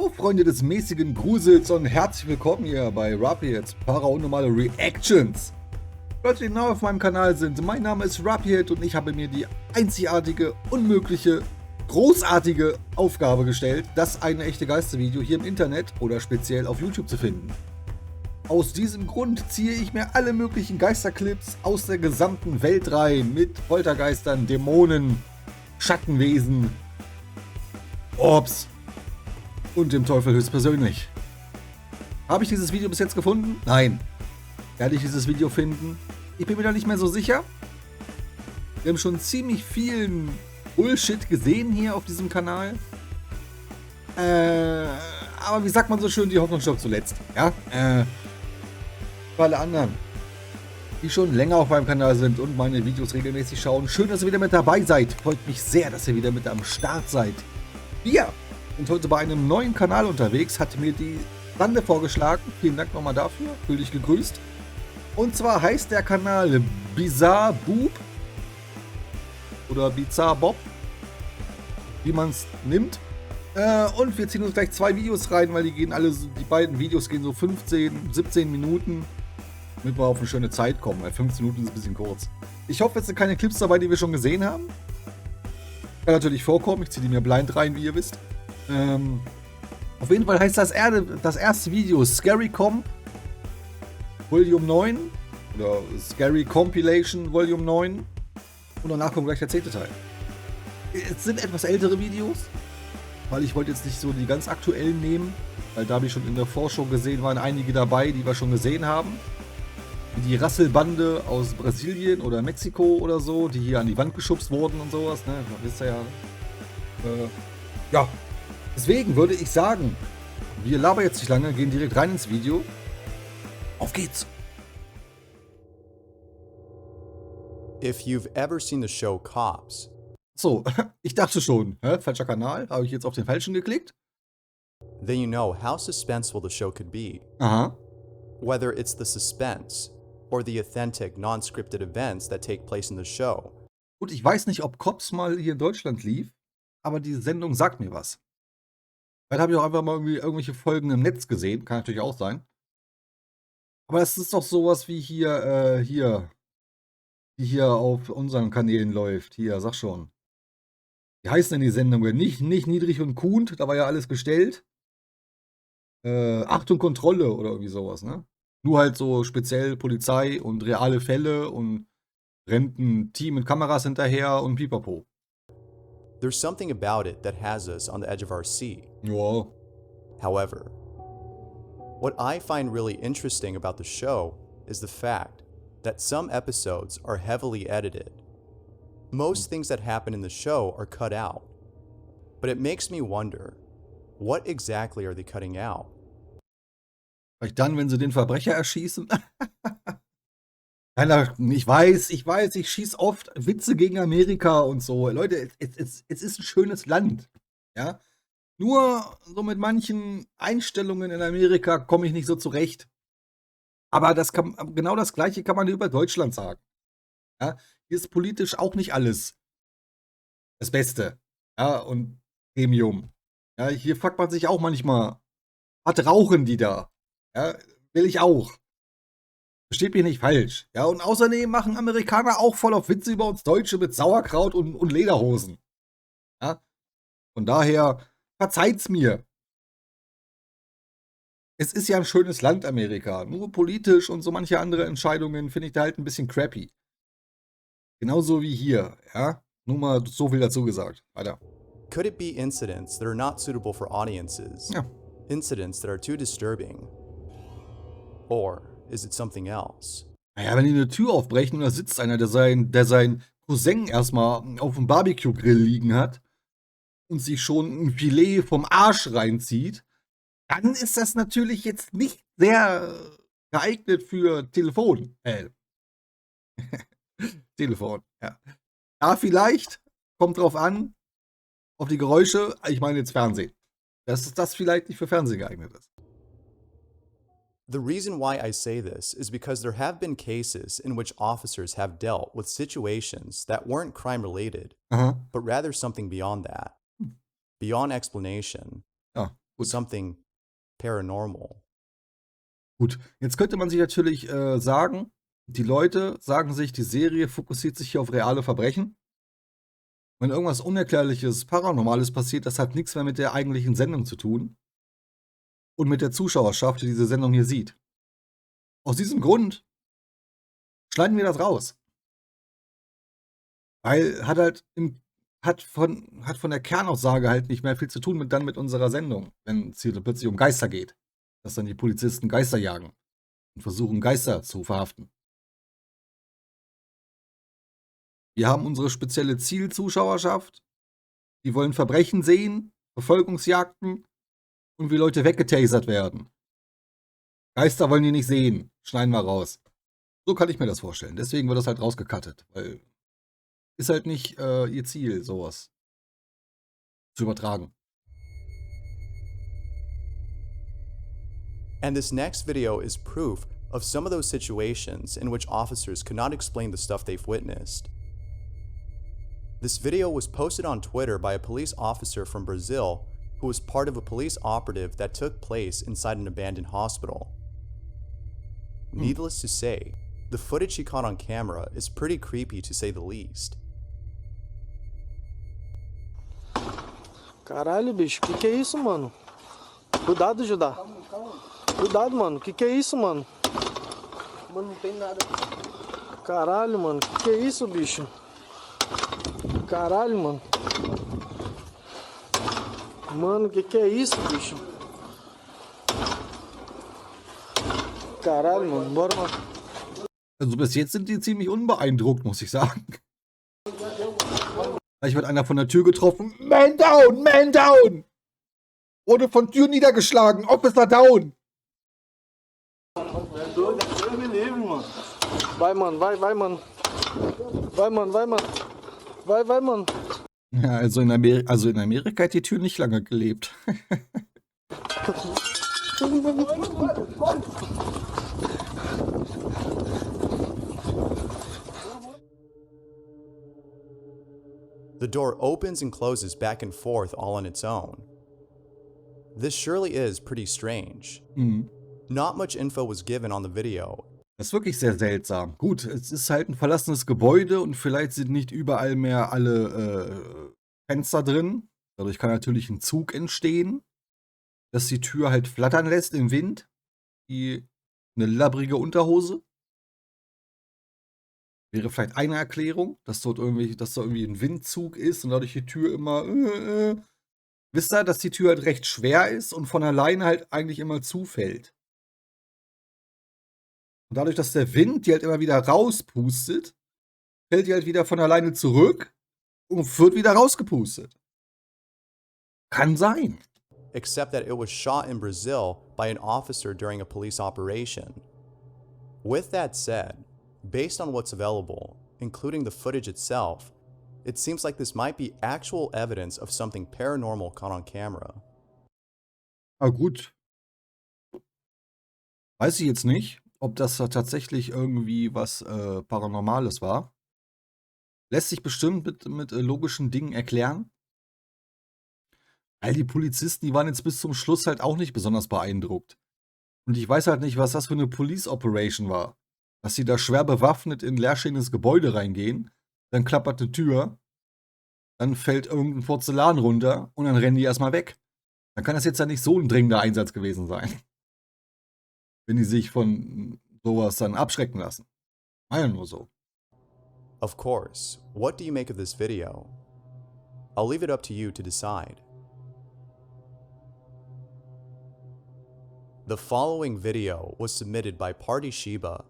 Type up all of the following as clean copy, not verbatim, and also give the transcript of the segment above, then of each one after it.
Hallo Freunde des mäßigen Grusels und herzlich willkommen hier bei Rapierheads paranormale Reactions. Leute, die neu auf meinem Kanal sind, mein Name ist Rapierhead und ich habe mir die einzigartige, unmögliche, großartige Aufgabe gestellt, das eine echte Geistervideo hier im Internet oder speziell auf YouTube zu finden. Aus diesem Grund ziehe ich mir alle möglichen Geisterclips aus der gesamten Welt rein mit Poltergeistern, Dämonen, Schattenwesen, Orbs und dem Teufel höchstpersönlich. Habe ich dieses Video bis jetzt gefunden? Nein. Werde ich dieses Video finden? Ich bin mir da nicht mehr so sicher. Wir haben schon ziemlich vielen Bullshit gesehen hier auf diesem Kanal. Aber wie sagt man so schön, die Hoffnung stirbt zuletzt. Ja? Für alle anderen, die schon länger auf meinem Kanal sind und meine Videos regelmäßig schauen, schön, dass ihr wieder mit dabei seid. Freut mich sehr, dass ihr wieder mit am Start seid. Wir sind heute bei einem neuen Kanal unterwegs, hat mir die Bande vorgeschlagen. Vielen Dank nochmal dafür, fühl dich gegrüßt. Und zwar heißt der Kanal BizarreBub oder BizarreBub, wie man es nimmt. Und wir ziehen uns gleich zwei Videos rein, weil die beiden Videos gehen so 15, 17 Minuten, damit wir auf eine schöne Zeit kommen, weil 15 Minuten ist ein bisschen kurz. Ich hoffe, jetzt sind keine Clips dabei, die wir schon gesehen haben. Kann natürlich vorkommen, ich ziehe die mir blind rein, wie ihr wisst. Auf jeden Fall heißt das erste Video Scary Comp Volume 9 oder Scary Compilation Volume 9 und danach kommt gleich der 10. Teil. Es sind etwas ältere Videos, weil ich wollte jetzt nicht so die ganz aktuellen nehmen, weil da habe ich schon in der Vorschau gesehen, waren einige dabei, die wir schon gesehen haben. Die Rasselbande aus Brasilien oder Mexiko oder so, die hier an die Wand geschubst wurden und sowas, ne? Das wisst ihr ja. Ja, deswegen würde ich sagen, wir labern jetzt nicht lange, gehen direkt rein ins Video. Auf geht's! If you've ever seen the show Cops, So, ich dachte schon, falscher Kanal, habe ich jetzt auf den falschen geklickt? then you know how suspenseful the show could be. Aha. Whether it's the suspense or the authentic, non-scripted events that take place in the show. Gut, ich weiß nicht, ob Cops mal hier in Deutschland lief, aber die Sendung sagt mir was. Vielleicht habe ich auch einfach mal irgendwie irgendwelche Folgen im Netz gesehen, kann natürlich auch sein. Aber das ist doch sowas wie die hier auf unseren Kanälen läuft. Hier, sag schon. Wie heißen denn die Sendungen? Nicht Niedrig und Kuhnt, da war ja alles gestellt. Achtung, Kontrolle oder irgendwie sowas, ne? Nur halt so speziell Polizei und reale Fälle und rennt ein Team mit Kameras hinterher und pipapo. There's something about it that has us on the edge of our seat. Ja. However, what I find really interesting about the show is the fact that some episodes are heavily edited. Most things that happen in the show are cut out. But it makes me wonder, what exactly are they cutting out? Vielleicht dann, wenn sie den Verbrecher erschießen. Keiner, ich weiß, ich schieße oft Witze gegen Amerika und so. Leute, es ist ein schönes Land. Ja? Nur so mit manchen Einstellungen in Amerika komme ich nicht so zurecht. Aber genau das Gleiche kann man über Deutschland sagen. Ja? Hier ist politisch auch nicht alles das Beste. Ja, und Premium. Ja, hier fragt man sich auch manchmal, was rauchen die da? Ja, will ich auch. Versteht mich nicht falsch. Ja, und außerdem machen Amerikaner auch voll auf Witze über uns Deutsche mit Sauerkraut und Lederhosen. Ja, von daher verzeiht's mir. Es ist ja ein schönes Land, Amerika. Nur politisch und so manche andere Entscheidungen finde ich da halt ein bisschen crappy. Genauso wie hier, ja. Nur mal so viel dazu gesagt. Weiter. Could it be incidents that are not suitable for audiences? Ja. Incidents that are too disturbing? Or is it something else? Naja, wenn die eine Tür aufbrechen und da sitzt einer, der sein Cousin erstmal auf dem Barbecue-Grill liegen hat und sich schon ein Filet vom Arsch reinzieht, dann ist das natürlich jetzt nicht sehr geeignet für Telefon. Telefon, ja. Ja, vielleicht, kommt drauf an, auf die Geräusche, ich meine jetzt Fernsehen. Dass das vielleicht nicht für Fernsehen geeignet ist. The reason why I say this is because there have been cases in which officers have dealt with situations that weren't crime-related, but rather something beyond that. Beyond explanation. Ja. Gut. something paranormal. Gut, jetzt könnte man sich natürlich sagen, die Leute sagen sich, die Serie fokussiert sich hier auf reale Verbrechen. Wenn irgendwas Unerklärliches, Paranormales passiert, das hat nichts mehr mit der eigentlichen Sendung zu tun und mit der Zuschauerschaft, die diese Sendung hier sieht. Aus diesem Grund schneiden wir das raus. Weil hat von der Kernaussage halt nicht mehr viel zu tun mit unserer Sendung, wenn es hier plötzlich um Geister geht. Dass dann die Polizisten Geister jagen und versuchen, Geister zu verhaften. Wir haben unsere spezielle Zielzuschauerschaft. Die wollen Verbrechen sehen, Verfolgungsjagden und wie Leute weggetasert werden. Geister wollen die nicht sehen. Schneiden wir raus. So kann ich mir das vorstellen. Deswegen wird das halt rausgecuttet. Weil ist halt nicht ihr Ziel, sowas zu übertragen. And this next video is proof of some of those situations in which officers could not explain the stuff they've witnessed. This video was posted on Twitter by a police officer from Brazil who was part of a police operative that took place inside an abandoned hospital. Needless to say, the footage he caught on camera is pretty creepy to say the least. Caralho, bicho, que é isso, mano? Cuidado, Judá. Cuidado, mano, que é isso, mano? Mano, não tem nada. Caralho, mano, que é isso, bicho? Caralho, mano. Mano, que é isso, bicho? Caralho, mano, bora, mano. Also bis jetzt sind die ziemlich unbeeindruckt, muss ich sagen. Gleich wird einer von der Tür getroffen. Man down, man down! Wurde von Tür niedergeschlagen. Officer down! Deus me livre, mano. Vai, mano, vai, mano. Vai, mano, vai, mano. Vai, mano. Ja, also in Amerika hat die Tür nicht lange gelebt. The door opens and closes back and forth all on its own. This surely is pretty strange. Not much info was given on the video. Das ist wirklich sehr seltsam. Gut, es ist halt ein verlassenes Gebäude und vielleicht sind nicht überall mehr alle Fenster drin. Dadurch kann natürlich ein Zug entstehen, dass die Tür halt flattern lässt im Wind. Wie eine labbrige Unterhose. Wäre vielleicht eine Erklärung, dass da irgendwie ein Windzug ist und dadurch die Tür immer. Wisst ihr, dass die Tür halt recht schwer ist und von alleine halt eigentlich immer zufällt. Und dadurch, dass der Wind die halt immer wieder rauspustet, fällt die halt wieder von alleine zurück und wird wieder rausgepustet. Kann sein. Except that it was shot in Brazil by an officer during a police operation. With that said, based on what's available, including the footage itself, it seems like this might be actual evidence of something paranormal caught on camera. Aber gut. Weiß ich jetzt nicht, ob das da tatsächlich irgendwie was Paranormales war. Lässt sich bestimmt mit logischen Dingen erklären. All die Polizisten, die waren jetzt bis zum Schluss halt auch nicht besonders beeindruckt. Und ich weiß halt nicht, was das für eine Police Operation war. Dass sie da schwer bewaffnet in ein leerstehendes Gebäude reingehen, dann klappert eine Tür, dann fällt irgendein Porzellan runter und dann rennen die erstmal weg. Dann kann das jetzt ja nicht so ein dringender Einsatz gewesen sein. Wenn die sich von sowas dann abschrecken lassen. War ja nur so. Of course, what do you make of this video? I'll leave it up to you to decide. The following video was submitted by Party Shiba,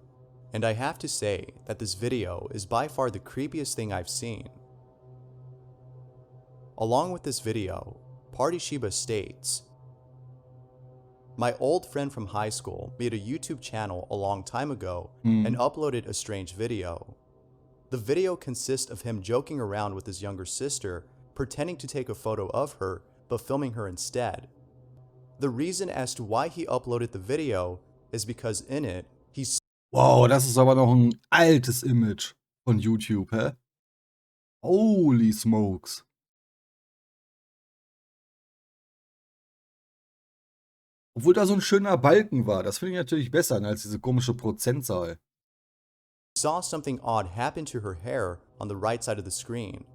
and I have to say that this video is by far the creepiest thing I've seen. Along with this video, Party Shiba states, "My old friend from high school made a YouTube channel a long time ago and uploaded a strange video. The video consists of him joking around with his younger sister, pretending to take a photo of her, but filming her instead. The reason as to why he uploaded the video is because in it, he's Wow, das ist aber noch ein altes Image von YouTube, hä? Holy smokes. Obwohl da so ein schöner Balken war. Das finde ich natürlich besser als diese komische Prozentzahl. Saw something odd happen to her hair on the right side of the screen.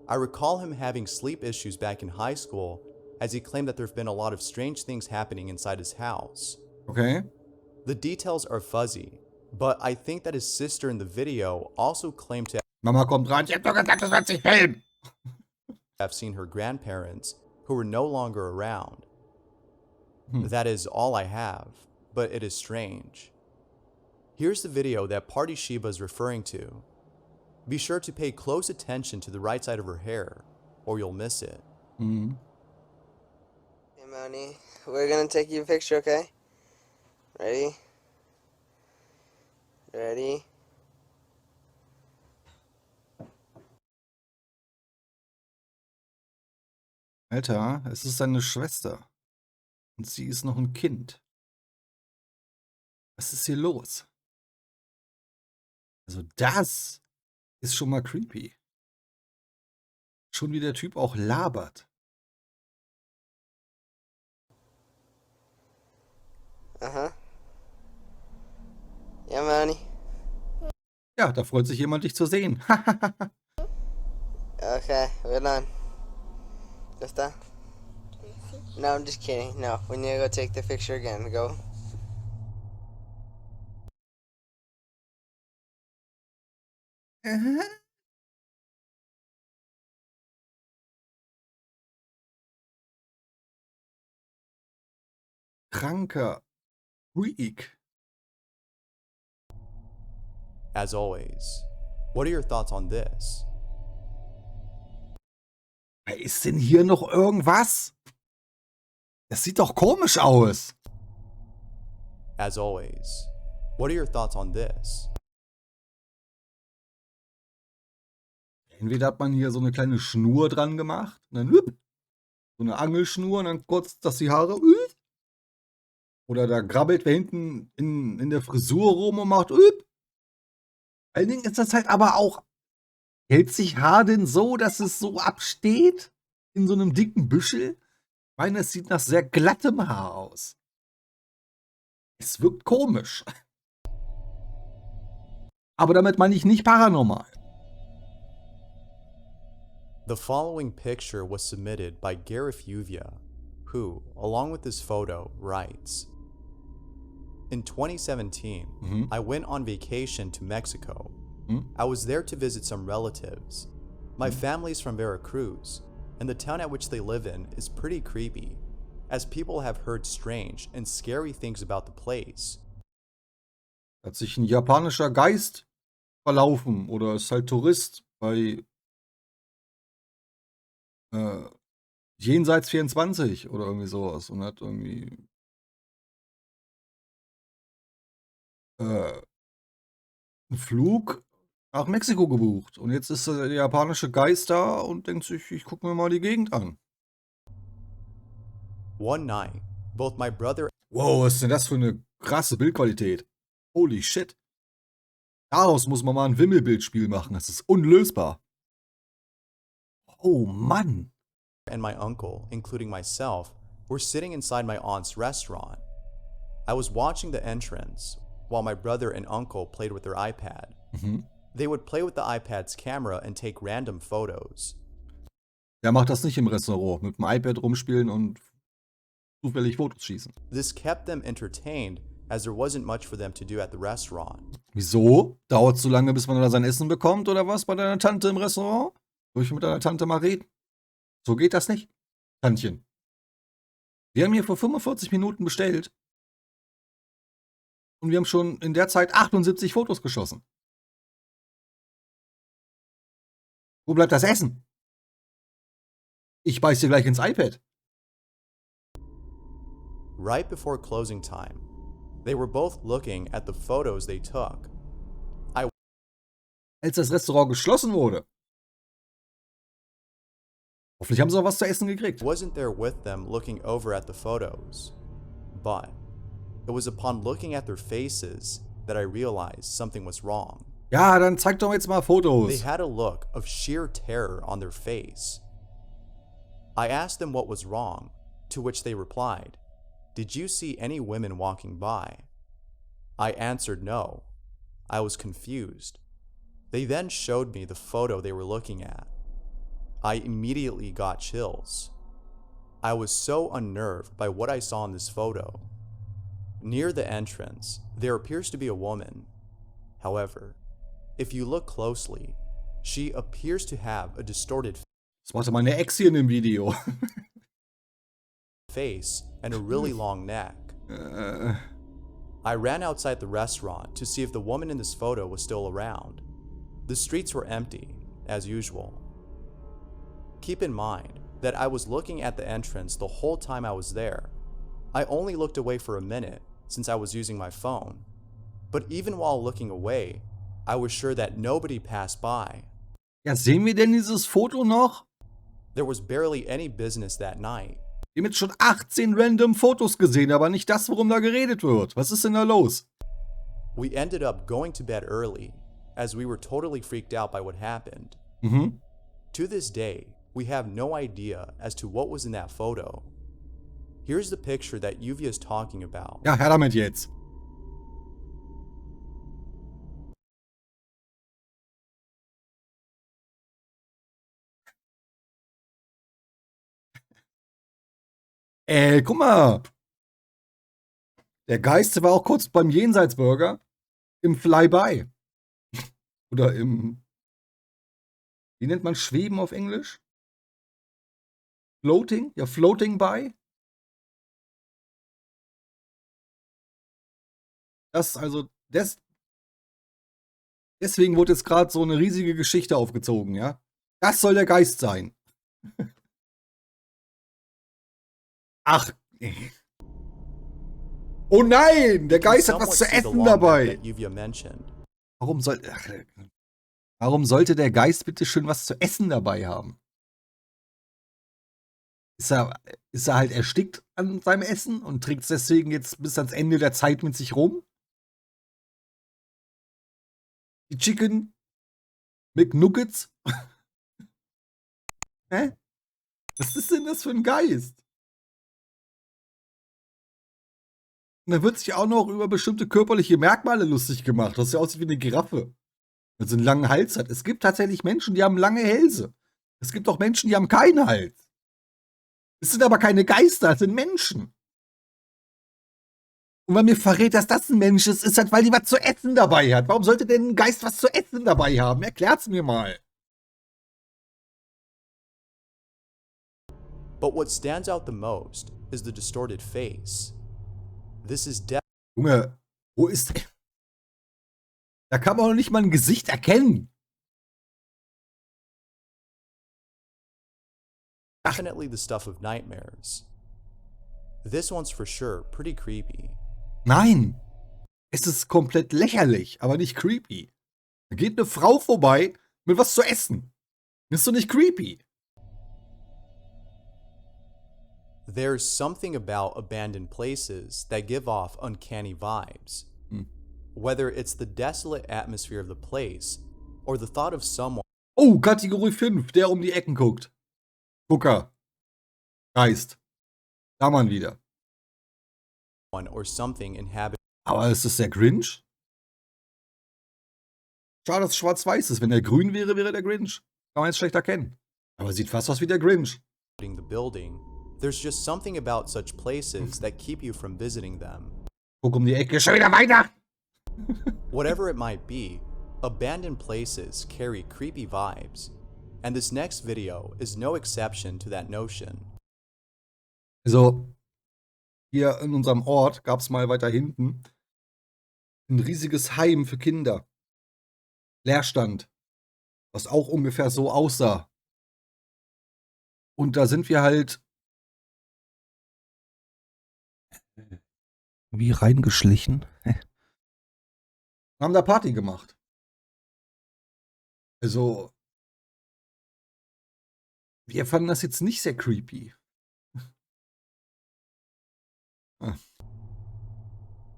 I recall him having sleep issues back in high school, as he claimed that there have been a lot of strange things happening inside his house. Okay. The details are fuzzy, but I think that his sister in the video also claimed to Mama kommt rein. Ich hab doch gesagt, das wird sich filmen. have seen her grandparents, who were no longer around. That is all I have, but it is strange. Here's the video that Party Shiba is referring to. Be sure to pay close attention to the right side of her hair, or you'll miss it. Hey, Money, we're gonna take you a picture, okay? Ready? Ready? Alter, es ist seine Schwester. Und sie ist noch ein Kind. Was ist hier los? Also das ist schon mal creepy. Schon wie der Typ auch labert. Uh-huh. Yeah, Money. Ja, da freut sich jemand, dich zu sehen. Okay, we're done. ¿Está? No, I'm just kidding. No, we need to go take the picture again. Go. Kranker Freak. As always, what are your thoughts on this? Ist denn hier noch irgendwas? Das sieht doch komisch aus. As always, what are your thoughts on this? Entweder hat man hier so eine kleine Schnur dran gemacht, und dann so eine Angelschnur und dann kurz, dass die Haare oder da grabbelt wer hinten in der Frisur rum und macht Vor allen Dingen ist das halt aber auch, hält sich Haar denn so, dass es so absteht in so einem dicken Büschel? Ich meine, es sieht nach sehr glattem Haar aus. Es wirkt komisch. Aber damit meine ich nicht paranormal. The following picture was submitted by Garifuvia, who, along with this photo, writes, in 2017, I went on vacation to Mexico. I was there to visit some relatives. My family's from Veracruz, and the town at which they live in is pretty creepy, as people have heard strange and scary things about the place. Hat sich ein japanischer Geist verlaufen oder ist halt Tourist bei Jenseits 24 oder irgendwie sowas und hat irgendwie einen Flug nach Mexiko gebucht. Und jetzt ist der japanische Geist da und denkt sich, ich gucke mir mal die Gegend an. One night, both my brother Wow, was ist denn das für eine krasse Bildqualität? Holy shit. Daraus muss man mal ein Wimmelbildspiel machen. Das ist unlösbar. Oh Mann. and my uncle, including myself, were sitting inside my aunt's restaurant. I was watching the entrance while my brother and uncle played with their iPad. They would play with the iPad's camera and take random photos. Der macht das nicht im Restaurant. Mit dem iPad rumspielen und zufällig Fotos schießen. This kept them entertained as there wasn't much for them to do at the restaurant. Wieso? Dauert es so lange, bis man da sein Essen bekommt oder was bei deiner Tante im Restaurant? Soll ich mit deiner Tante mal reden? So geht das nicht, Tantchen. Wir haben hier vor 45 Minuten bestellt. Und wir haben schon in der Zeit 78 Fotos geschossen. Wo bleibt das Essen? Ich beiß dir gleich ins iPad. Right before closing time, they were both looking at the photos they took. Als das Restaurant geschlossen wurde. Hoffentlich haben sie auch was zu essen gekriegt. I wasn't there with them looking over at the photos, but it was upon looking at their faces that I realized something was wrong. Ja, dann zeig doch jetzt mal They Fotos. had a look of sheer terror on their face. I asked them what was wrong, To which they replied, "Did you see any women walking by?" I answered no. I was confused. They then showed me the photo they were looking at. I immediately got chills. I was so unnerved by what I saw in this photo. Near the entrance, there appears to be a woman. However, if you look closely, she appears to have a distorted Das machte meine Ex hier in dem Video. face and a really long neck. I ran outside the restaurant to see if the woman in this photo was still around. The streets were empty, as usual. Keep in mind that I was looking at the entrance the whole time I was there. I only looked away for a minute since I was using my phone. But even while looking away, I was sure that nobody passed by. Ja, sehen wir denn dieses Foto noch? There was barely any business that night. Wir haben jetzt schon 18 random Fotos gesehen, aber nicht das, worum da geredet wird. Was ist denn da los? We ended up going to bed early, as we were totally freaked out by what happened. Mhm. To this day, we have no idea as to what was in that photo. Here's the picture that Yuvia is talking about. Ja, her damit jetzt. Guck mal. Der Geist war auch kurz beim Jenseitsburger im Flyby. Oder im... Wie nennt man Schweben auf Englisch? Floating? Ja, Floating by. Deswegen wurde jetzt gerade so eine riesige Geschichte aufgezogen, ja? Das soll der Geist sein. Ach. Oh nein, der Geist hat was zu essen dabei. Warum sollte der Geist bitte schön was zu essen dabei haben? Ist er halt erstickt an seinem Essen und trinkt es deswegen jetzt bis ans Ende der Zeit mit sich rum? Die Chicken McNuggets? Hä? Was ist denn das für ein Geist? Und dann wird sich auch noch über bestimmte körperliche Merkmale lustig gemacht, was ja aussieht wie eine Giraffe. Also einen langen Hals hat. Es gibt tatsächlich Menschen, die haben lange Hälse. Es gibt auch Menschen, die haben keinen Hals. Es sind aber keine Geister, es sind Menschen. Und wenn mir verrät, dass das ein Mensch ist, ist halt, weil die was zu essen dabei hat. Warum sollte denn ein Geist was zu essen dabei haben? Erklärt's mir mal. But what stands out the most is the distorted face. This is Junge, wo ist... Da kann man doch nicht mal ein Gesicht erkennen. definitely the stuff of nightmares. This one's for sure pretty creepy. Nein, es ist komplett lächerlich, aber nicht creepy. Da geht eine Frau vorbei mit was zu essen. Das ist doch nicht creepy. There's something about abandoned places that give off uncanny vibes. Whether it's the desolate atmosphere of the place or the thought of someone Oh, Kategorie 5, der um die Ecken guckt. Gucker. Geist. Da man wieder. or something inhabiting. Aber ist das der Grinch? Schade, dass es schwarz-weiß ist. Wenn der grün wäre, wäre der Grinch. Kann man jetzt schlecht erkennen. Aber sieht fast aus wie der Grinch. The building. There's just something about such places that keep you from visiting them. Guck um die Ecke, schon wieder weiter. Whatever it might be, abandoned places carry creepy vibes, and this next video is no exception to that notion. Also, hier in unserem Ort gab es mal weiter hinten ein riesiges Heim für Kinder. Leerstand. Was auch ungefähr so aussah. Und da sind wir halt wie reingeschlichen. Haben da Party gemacht. Also, wir fanden das jetzt nicht sehr creepy.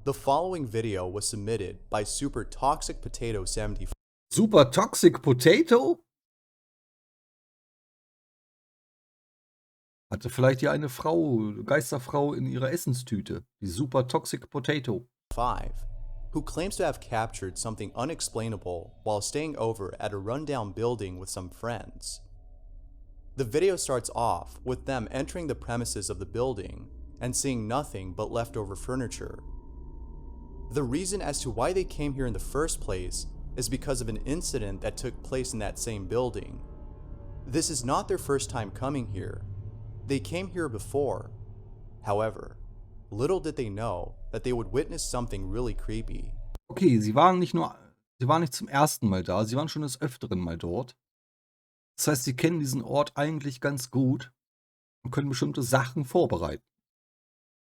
The following video was submitted by Super Toxic Potato 74. Super Toxic Potato? Hatte vielleicht ja eine Frau, Geisterfrau in ihrer Essenstüte. Die Super Toxic Potato. 5, who claims to have captured something unexplainable while staying over at a rundown building with some friends. The video starts off with them entering the premises of the building and seeing nothing but leftover furniture. The reason as to why they came here in the first place is because of an incident that took place in that same building. This is not their first time coming here. They came here before. However, little did they know that they would witness something really creepy. Okay, sie waren nicht zum ersten Mal da, sie waren schon des Öfteren mal dort. Das heißt, sie kennen diesen Ort eigentlich ganz gut und können bestimmte Sachen vorbereiten,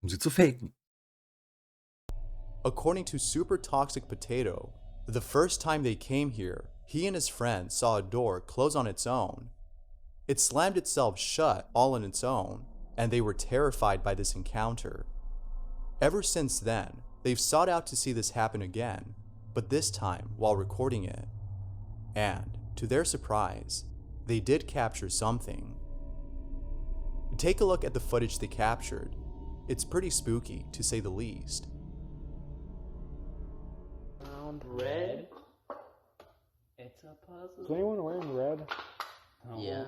um sie zu faken. According to Super Toxic Potato, the first time they came here, he and his friends saw a door close on its own. It slammed itself shut all on its own, and they were terrified by this encounter. Ever since then, they've sought out to see this happen again, but this time while recording it. And, to their surprise, they did capture something. Take a look at the footage they captured. It's pretty spooky, to say the least. Red? It's a puzzle. Is anyone wearing red? Oh, Yeah.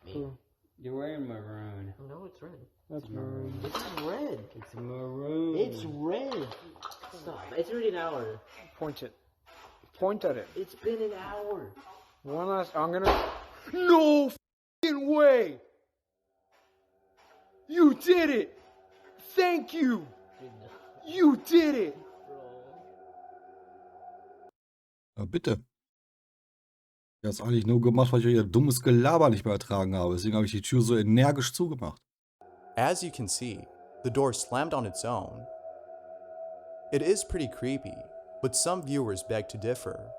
Me. Who? You're wearing maroon. No, it's red. That's maroon. It's red. It's maroon. It's red. Stop. It's already an hour. Point it. Point at it. It's been an hour. One last. I'm gonna. No f***ing way! You did it! Thank you! You did it! Ja, bitte. Ich habe es eigentlich nur gemacht, weil ich euer dummes Gelaber nicht mehr ertragen habe. Deswegen habe ich die Tür so energisch zugemacht. As you can see, the door slammed on its own. It is pretty creepy, but some viewers beg to differ.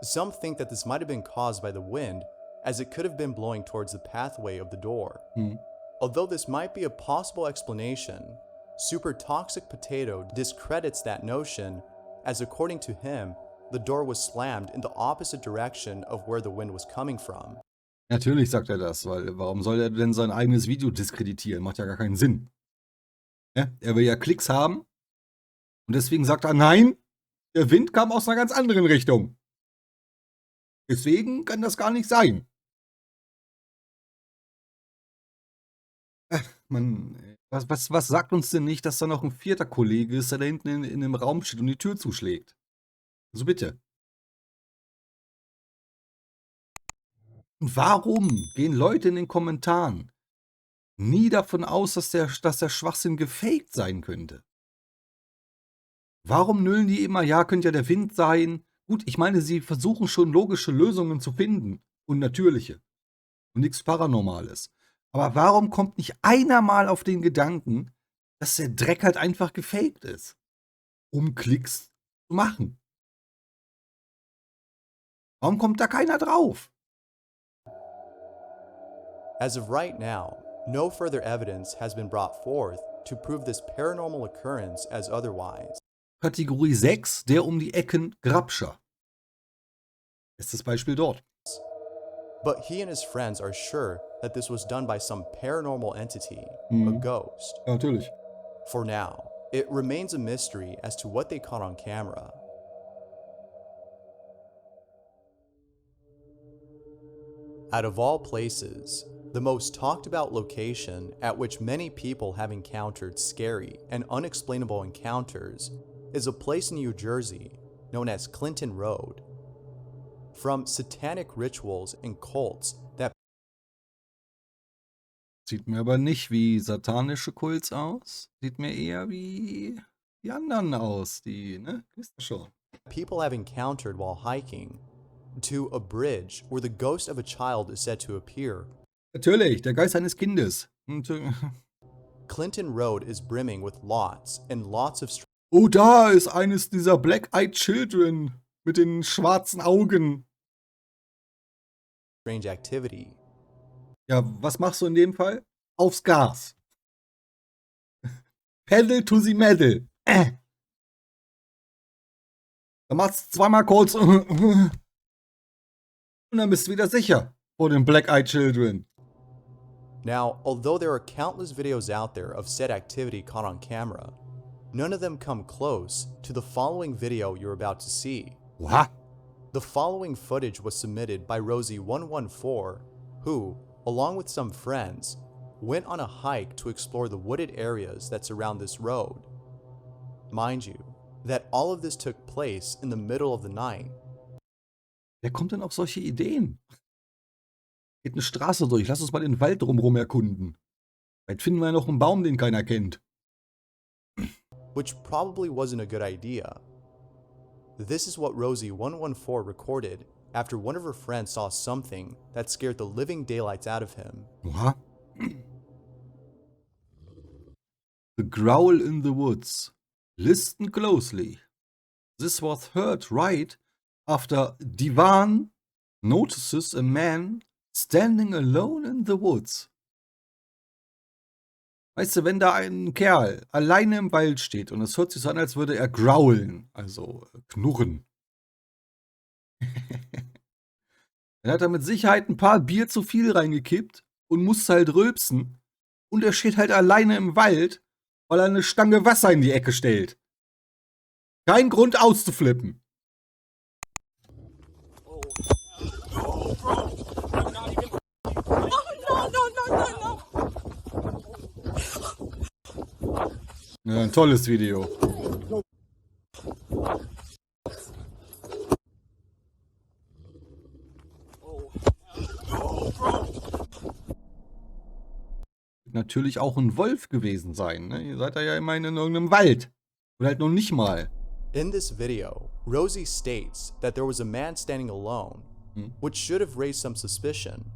Some think that this might have been caused by the wind, as it could have been blowing towards the pathway of the door. Although this might be a possible explanation, Super Toxic Potato discredits that notion, as according to him, the door was slammed in the opposite direction of where the wind was coming from. Natürlich sagt er das, weil warum soll er denn sein eigenes Video diskreditieren? Macht ja gar keinen Sinn. Ja, er will ja Klicks haben und deswegen sagt er, nein, der Wind kam aus einer ganz anderen Richtung. Deswegen kann das gar nicht sein. Was sagt uns denn nicht, dass da noch ein vierter Kollege ist, der da hinten in dem Raum steht und die Tür zuschlägt? Also bitte. Und warum gehen Leute in den Kommentaren nie davon aus, dass der Schwachsinn gefaked sein könnte? Warum nüllen die immer, ja, könnte ja der Wind sein? Gut, ich meine, sie versuchen schon logische Lösungen zu finden und natürliche und nichts Paranormales. Aber warum kommt nicht einer mal auf den Gedanken, dass der Dreck halt einfach gefaked ist, um Klicks zu machen? Warum kommt da keiner drauf? As of right now, no further evidence has been brought forth to prove this paranormal occurrence as otherwise. Kategorie 6, der um die Ecken Grabscher. Ist das Beispiel dort. But he and his friends are sure that this was done by some paranormal entity, a ghost. Ja, natürlich. For now, it remains a mystery as to what they caught on camera. Out of all places, the most talked about location at which many people have encountered scary and unexplainable encounters is a place in New Jersey known as Clinton Road. From satanic rituals and cults that Sieht mir aber nicht wie satanische Kults aus. Sieht mir eher wie die anderen aus, die, ne? Wisst ihr schon. people have encountered while hiking, to a bridge where the ghost of a child is said to appear. Natürlich, der Geist eines Kindes. Und, Clinton Road is brimming with lots and lots of oh, da ist eines dieser Black-Eyed Children mit den schwarzen Augen. strange activity. Ja, was machst du in dem Fall? Aufs Gas. Pedal to the metal. Dann machst du zweimal kurz und dann bist du wieder sicher vor den Black-Eyed Children. Now, although there are countless videos out there of said activity caught on camera, none of them come close to the following video you're about to see. Oha. The following footage was submitted by Rosie114, who, along with some friends, went on a hike to explore the wooded areas that surround this road. Mind you, that all of this took place in the middle of the night. Wer kommt denn auf solche Ideen? Geht eine Straße durch, lass uns mal den Wald drumherum erkunden. Vielleicht finden wir noch einen Baum, den keiner kennt. Which probably wasn't a good idea. This is what Rosie114 recorded after one of her friends saw something that scared the living daylights out of him. Oha. The growl in the woods. Listen closely. This was heard right after Divan notices a man standing alone in the woods. Weißt du, wenn da ein Kerl alleine im Wald steht und es hört sich so an, als würde er growlen, also knurren, dann hat er mit Sicherheit ein paar Bier zu viel reingekippt und muss halt rülpsen. Und er steht halt alleine im Wald, weil er eine Stange Wasser in die Ecke stellt. Kein Grund auszuflippen. Ja, ein tolles Video. Natürlich auch ein Wolf gewesen sein, ne? Ihr seid da ja immerhin in irgendeinem Wald. Oder halt noch nicht mal. In this video, Rosie states that there was a man standing alone, which should have raised some suspicion.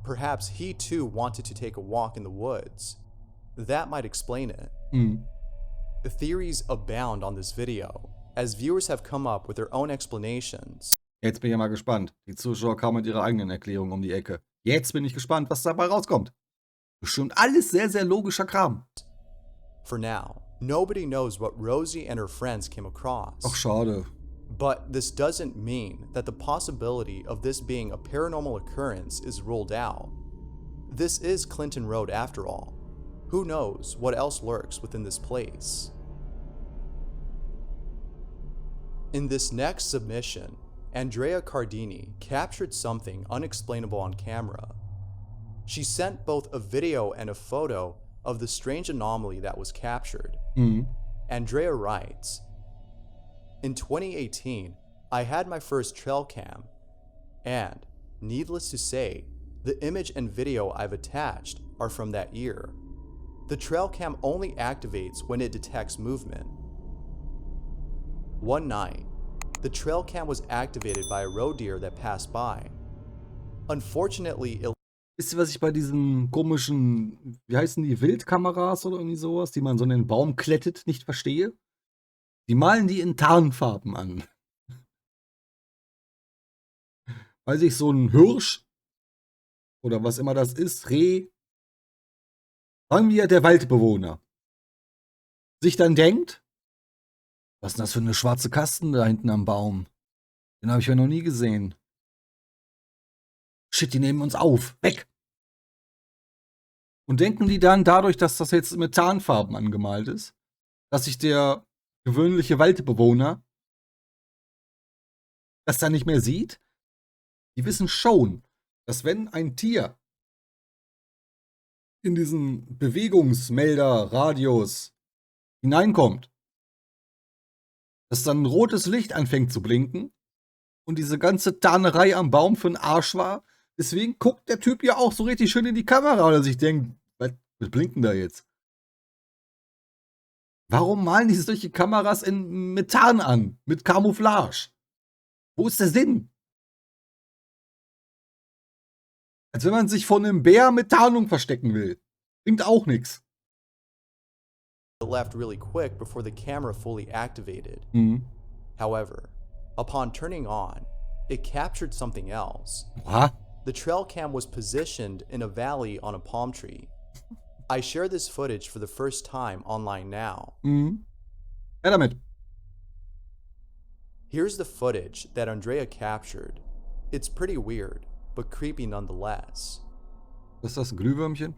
Perhaps he too wanted to take a walk in the woods. That might explain it. The theories abound on this video, as viewers have come up with their own explanations. Jetzt bin ich mal gespannt. Die Zuschauer kamen mit ihrer eigenen Erklärung um die Ecke. Jetzt bin ich gespannt, was dabei rauskommt. Bestimmt alles sehr, sehr logischer Kram. For now, nobody knows what Rosie and her friends came across. Ach, schade. But this doesn't mean that the possibility of this being a paranormal occurrence is ruled out. This is Clinton Road after all. Who knows what else lurks within this place? In this next submission, Andrea Cardini captured something unexplainable on camera. She sent both a video and a photo of the strange anomaly that was captured. Andrea writes, "In 2018, I had my first trail cam, and, needless to say, the image and video I've attached are from that year. The trail cam only activates when it detects movement. One night, the trail cam was activated by a roe deer that passed by. Unfortunately, Wisst ihr, was ich bei diesen komischen, wie heißen die, Wildkameras oder irgendwie sowas, die man so in den Baum klettet, nicht verstehe? Die malen die in Tarnfarben an. Weil sich so ein Hirsch oder was immer das ist, Reh, sagen wir der Waldbewohner, sich dann denkt, was ist denn das für eine schwarze Kasten da hinten am Baum? Den habe ich ja noch nie gesehen. Shit, die nehmen uns auf. Weg! Und denken die dann, dadurch, dass das jetzt mit Tarnfarben angemalt ist, dass sich der gewöhnliche Waldbewohner das dann nicht mehr sieht? Die wissen schon, dass wenn ein Tier in diesen Bewegungsmelder-Radius hineinkommt, dass dann ein rotes Licht anfängt zu blinken und diese ganze Tarnerei am Baum für den Arsch war. Deswegen guckt der Typ ja auch so richtig schön in die Kamera, weil er sich denkt, was blinkt denn da jetzt? Warum malen die solche Kameras mit Tarn an? Mit Camouflage? Wo ist der Sinn? Als wenn man sich von einem Bär mit Tarnung verstecken will. Bringt auch nichts. left really quick before the camera fully activated. However, upon turning on, it captured something else. What? The trail cam was positioned in a valley on a palm tree. I share this footage for the first time online now. Ja, damit. Here's the footage that Andrea captured. It's pretty weird, but creepy nonetheless. Was ist das, ein Glühwürmchen?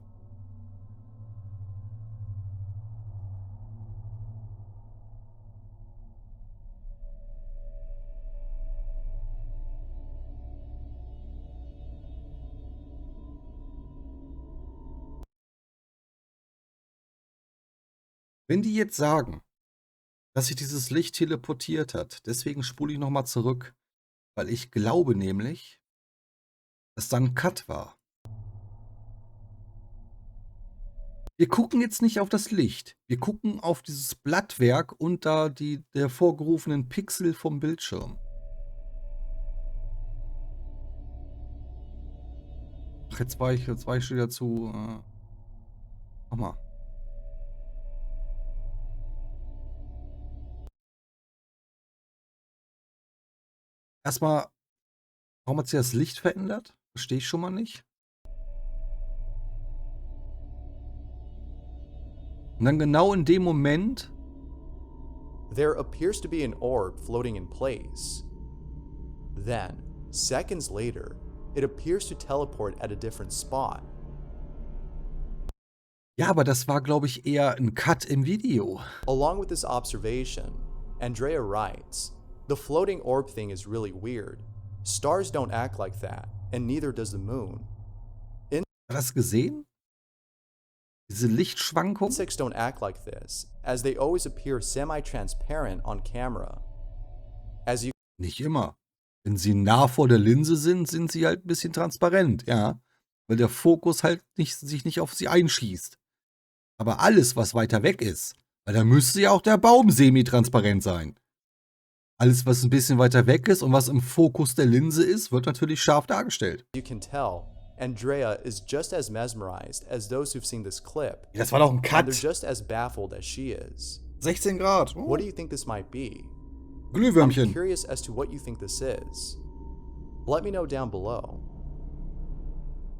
Wenn die jetzt sagen, dass sich dieses Licht teleportiert hat, deswegen spule ich nochmal zurück, weil ich glaube nämlich, dass da ein Cut war. Wir gucken jetzt nicht auf das Licht. Wir gucken auf dieses Blattwerk und da die hervorgerufenen Pixel vom Bildschirm. Ach, jetzt war ich schon wieder zu... mach mal. Erstmal, warum hat sich das Licht verändert? Verstehe ich schon mal nicht. Und dann genau in dem Moment... There appears to be an orb floating in place. Then, seconds later, it appears to teleport at a different spot. Ja, aber das war, glaube ich, eher ein Cut im Video. Along with this observation, Andrea writes, "The floating orb thing is really weird. Stars don't act like that, and neither does the moon. Hast du das gesehen? Diese Lichtschwankung? Insects don't act like this, as they always appear semi-transparent on camera. As you Nicht immer. Wenn sie nah vor der Linse sind, sind sie halt ein bisschen transparent, ja. Weil der Fokus halt sich nicht auf sie einschießt. Aber alles, was weiter weg ist, weil da müsste ja auch der Baum semi-transparent sein. Alles, was ein bisschen weiter weg ist und was im Fokus der Linse ist, wird natürlich scharf dargestellt. can tell, Andrea is just as mesmerized as those who've seen this clip, Das war doch ein and they're Cut. just as baffled as she is. 16 Grad. Oh. What do you think this might be? I'm Glühwürmchen. curious as to what you think this is. Let me know down below.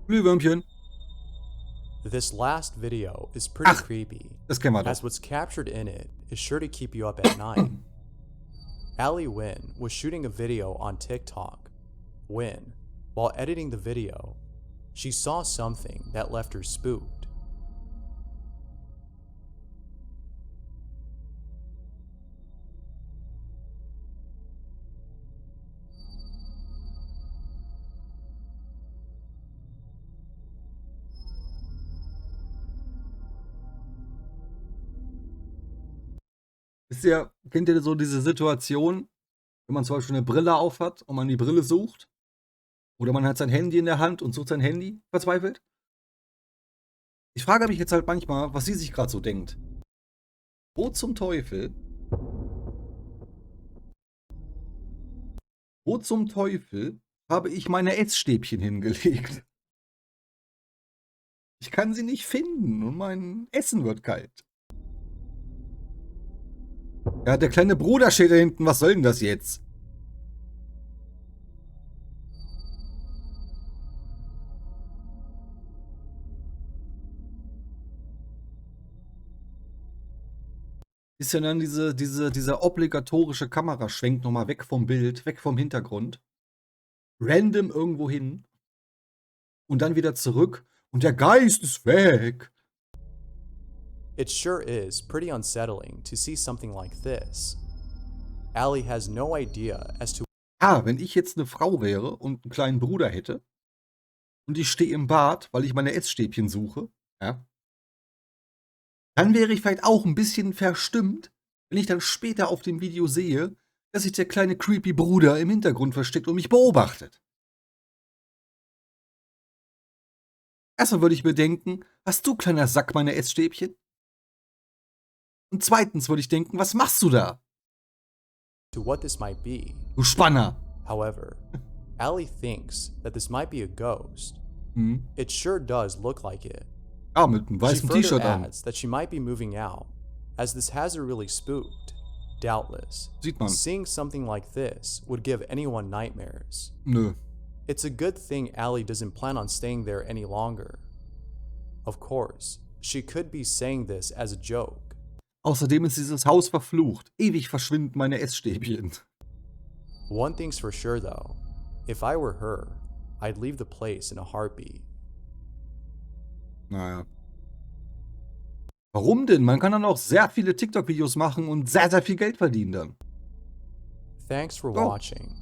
Glühwürmchen. This last video is pretty Ach, creepy, das kennen wir as doch. what's captured in it is sure to keep you up at night. Ali Wynn was shooting a video on TikTok when, while editing the video, she saw something that left her spooked. Kennt ihr so diese Situation, wenn man zum Beispiel eine Brille aufhat und man die Brille sucht? Oder man hat sein Handy in der Hand und sucht sein Handy verzweifelt? Ich frage mich jetzt halt manchmal, was sie sich gerade so denkt. Wo zum Teufel habe ich meine Essstäbchen hingelegt? Ich kann sie nicht finden und mein Essen wird kalt. Ja, der kleine Bruder steht da hinten. Was soll denn das jetzt? Ist ja dann dieser obligatorische Kameraschwenk nochmal weg vom Bild, weg vom Hintergrund. Random irgendwo hin. Und dann wieder zurück. Und der Geist ist weg. It sure is pretty unsettling to see something like this. Ali has no idea as to Wenn ich jetzt eine Frau wäre und einen kleinen Bruder hätte und ich stehe im Bad, weil ich meine Essstäbchen suche, ja, dann wäre ich vielleicht auch ein bisschen verstimmt, wenn ich dann später auf dem Video sehe, dass sich der kleine creepy Bruder im Hintergrund versteckt und mich beobachtet. Erstmal würde ich mir denken, hast du, kleiner Sack, meine Essstäbchen? Und zweitens würde ich denken, was machst du da? what this might be. Du Spanner. However, Ali thinks that this might be a ghost. Hm. It sure does look like it. Ah, mit einem She weißen further T-Shirt an. adds that she might be moving out, as this has her really spooked. Doubtless, Sieht man. seeing something like this would give anyone nightmares. Nö. It's a good thing Ali doesn't plan on staying there any longer. Of course, she could be saying this as a joke. Außerdem ist dieses Haus verflucht. Ewig verschwinden meine Essstäbchen. One thing's for sure though, if I were her, I'd leave the place in a heartbeat. Naja. Warum denn? Man kann dann auch sehr viele TikTok-Videos machen und sehr, sehr viel Geld verdienen dann. Thanks for So. watching,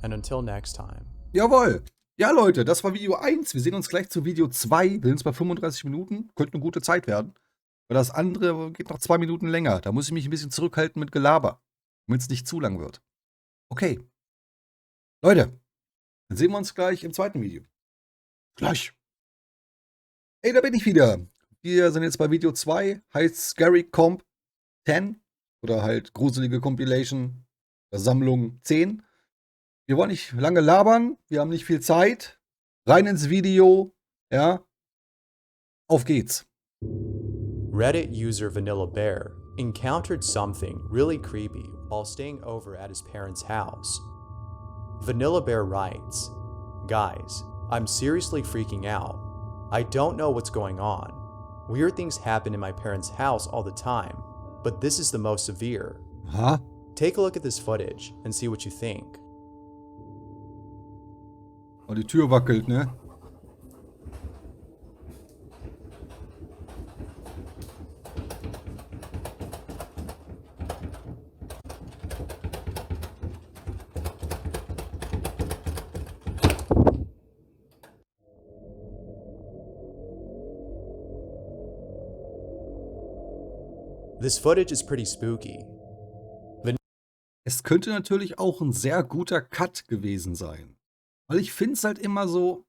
and until next time. Jawohl. Ja, Leute, das war Video 1. Wir sehen uns gleich zu Video 2. Wir sind jetzt bei 35 Minuten. Könnte eine gute Zeit werden. Weil das andere geht noch 2 Minuten länger. Da muss ich mich ein bisschen zurückhalten mit Gelaber. Damit es nicht zu lang wird. Okay. Leute, dann sehen wir uns gleich im zweiten Video. Gleich. Hey, da bin ich wieder. Wir sind jetzt bei Video 2. Heißt Scary Comp 10. Oder halt gruselige Compilation. Sammlung 10. Wir wollen nicht lange labern. Wir haben nicht viel Zeit. Rein ins Video. Ja. Auf geht's. Reddit user Vanilla Bear encountered something really creepy while staying over at his parents' house. Vanilla Bear writes, "Guys, I'm seriously freaking out. I don't know what's going on. Weird things happen in my parents' house all the time, but this is the most severe. Aha. Take a look at this footage and see what you think." Oh, die Tür wackelt, ne? This footage is pretty spooky. Es könnte natürlich auch ein sehr guter Cut gewesen sein. Weil ich finde es halt immer so,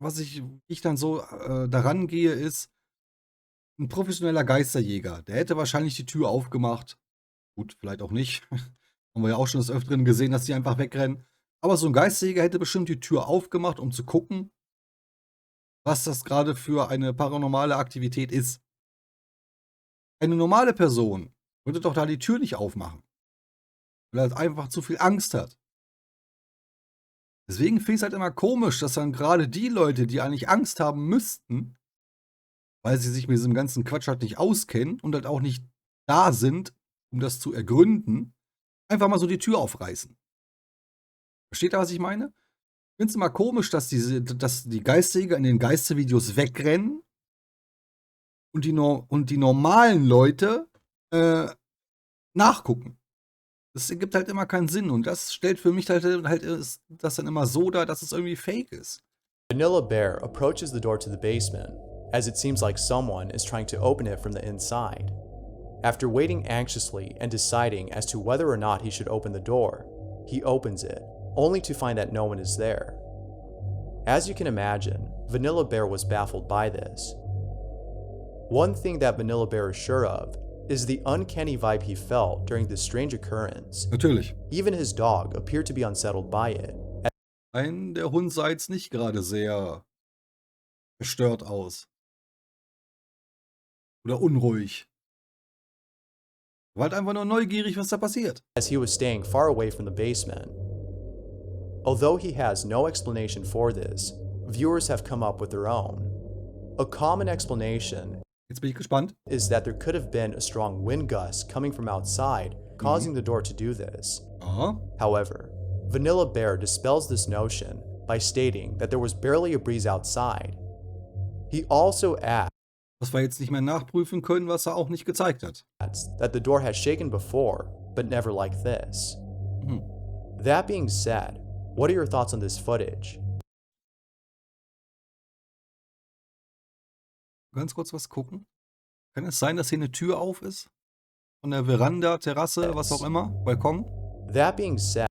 wie ich dann so daran gehe, ist ein professioneller Geisterjäger. Der hätte wahrscheinlich die Tür aufgemacht. Gut, vielleicht auch nicht. Haben wir ja auch schon des Öfteren gesehen, dass die einfach wegrennen. Aber so ein Geisterjäger hätte bestimmt die Tür aufgemacht, um zu gucken, was das gerade für eine paranormale Aktivität ist. Eine normale Person würde doch da die Tür nicht aufmachen. Weil er einfach zu viel Angst hat. Deswegen finde ich es halt immer komisch, dass dann gerade die Leute, die eigentlich Angst haben müssten, weil sie sich mit diesem ganzen Quatsch halt nicht auskennen und halt auch nicht da sind, um das zu ergründen, einfach mal so die Tür aufreißen. Versteht ihr, was ich meine? Ich finde es immer komisch, dass die Geisterjäger in den Geistervideos wegrennen und die normalen Leute nachgucken. Das ergibt halt immer keinen Sinn und das stellt für mich halt das dann immer so dar, dass es irgendwie fake ist. Vanilla Bear approaches the door to the basement, as it seems like someone is trying to open it from the inside. After waiting anxiously and deciding as to whether or not he should open the door, he opens it, only to find that no one is there. As you can imagine, Vanilla Bear was baffled by this. One thing that Vanilla Bear is sure of is the uncanny vibe he felt during this strange occurrence. Natürlich. Even his dog appeared to be unsettled by it. Der Hund sah jetzt nicht gerade sehr gestört aus. Oder unruhig. War halt einfach nur neugierig, was da passiert. As he was staying far away from the basement. Although he has no explanation for this, viewers have come up with their own. A common explanation Jetzt bin ich gespannt. is that there could have been a strong wind gust coming from outside, causing the door to do this. Aha. However, Vanilla Bear dispels this notion by stating that there was barely a breeze outside. He also adds Was wir jetzt nicht mehr nachprüfen können, was er auch nicht gezeigt hat. that the door has shaken before, but never like this. Mhm. That being said, what are your thoughts on this footage? Ganz kurz was gucken. Kann es sein, dass hier eine Tür auf ist? Von der Veranda, Terrasse, was auch immer, Balkon? That being said,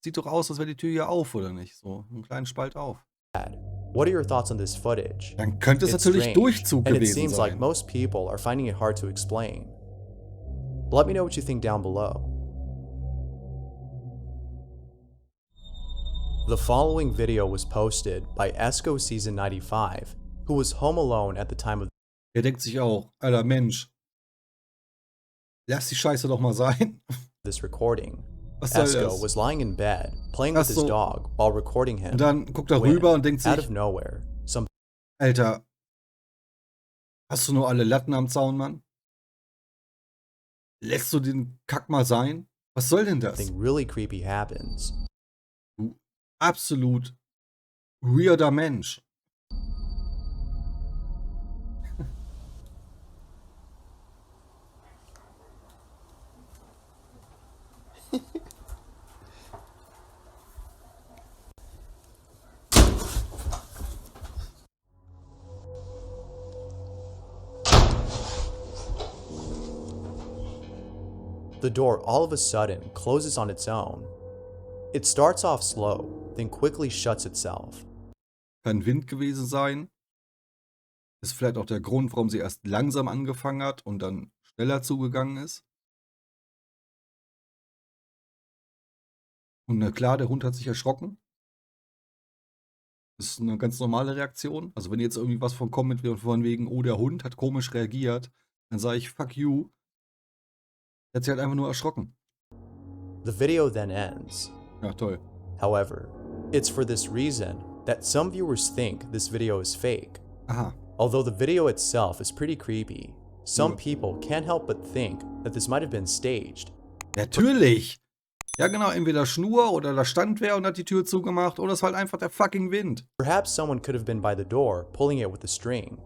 Sieht doch aus, als wäre die Tür hier auf, oder nicht? So, einen kleinen Spalt auf. what are your thoughts on this footage? Dann könnte es It's natürlich strange, Durchzug and it gewesen seems like sein. most people are finding it hard to explain. Let me know what you think down below. The following video was posted by Esco Season 95, who was home alone at the time of Er denkt sich auch, Alter Mensch, lass die Scheiße doch mal sein. this recording. Was soll Esco das? was lying in bed, playing with his Ach so. dog while recording him. Und dann guckt er when, rüber und denkt out sich, of nowhere, something Alter, hast du nur alle Latten am Zaun, Mann? Lässt du den Kack mal sein? Was soll denn das? really creepy happens. Du absolut weirder Mensch. The door all of a sudden closes on its own. It starts off slow, then quickly shuts itself. Kann Wind gewesen sein. Ist vielleicht auch der Grund, warum sie erst langsam angefangen hat und dann schneller zugegangen ist. Und na klar, der Hund hat sich erschrocken. Das ist eine ganz normale Reaktion. Also wenn jetzt irgendwie was von kommt von wegen, oh, der Hund hat komisch reagiert, dann sage ich, fuck you. Er hat sich halt einfach nur erschrocken. The video then ends. Ja, toll. However, it's for this reason that some viewers think this video is fake. Aha. Although the video itself is pretty creepy, some Ja. people can't help but think that this might have been staged. Natürlich. Ja, genau, entweder Schnur oder da stand wer und hat die Tür zugemacht oder es war halt einfach der fucking Wind. Perhaps someone could have been by the door, pulling it with a string.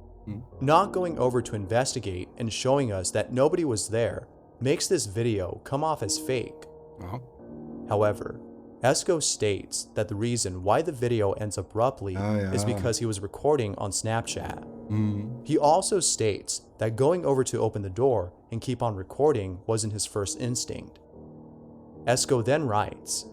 Not going over to investigate and showing us that nobody was there makes this video come off as fake. Aha. However, Esco states that the reason why the video ends abruptly ja. is because he was recording on Snapchat. Mhm. He also states that going over to open the door and keep on recording wasn't his first instinct. Esco then writes,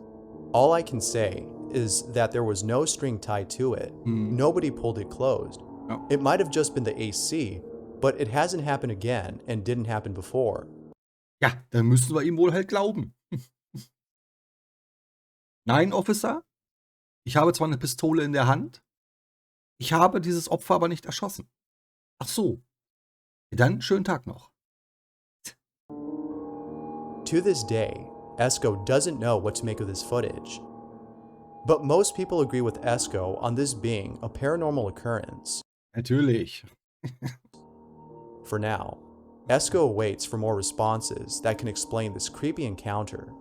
"All I can say is that there was no string tied to it. Nobody pulled it closed. Ja. It might have just been the AC, but it hasn't happened again and didn't happen before." Ja, dann müssen wir ihm wohl halt glauben. Nein, Officer. Ich habe zwar eine Pistole in der Hand. Ich habe dieses Opfer aber nicht erschossen. Ach so. Dann schönen Tag noch. To this day, Esco doesn't know what to make of this footage. But most people agree with Esco on this being a paranormal occurrence. Natürlich. For now, Esco waits for more responses that can explain this creepy encounter.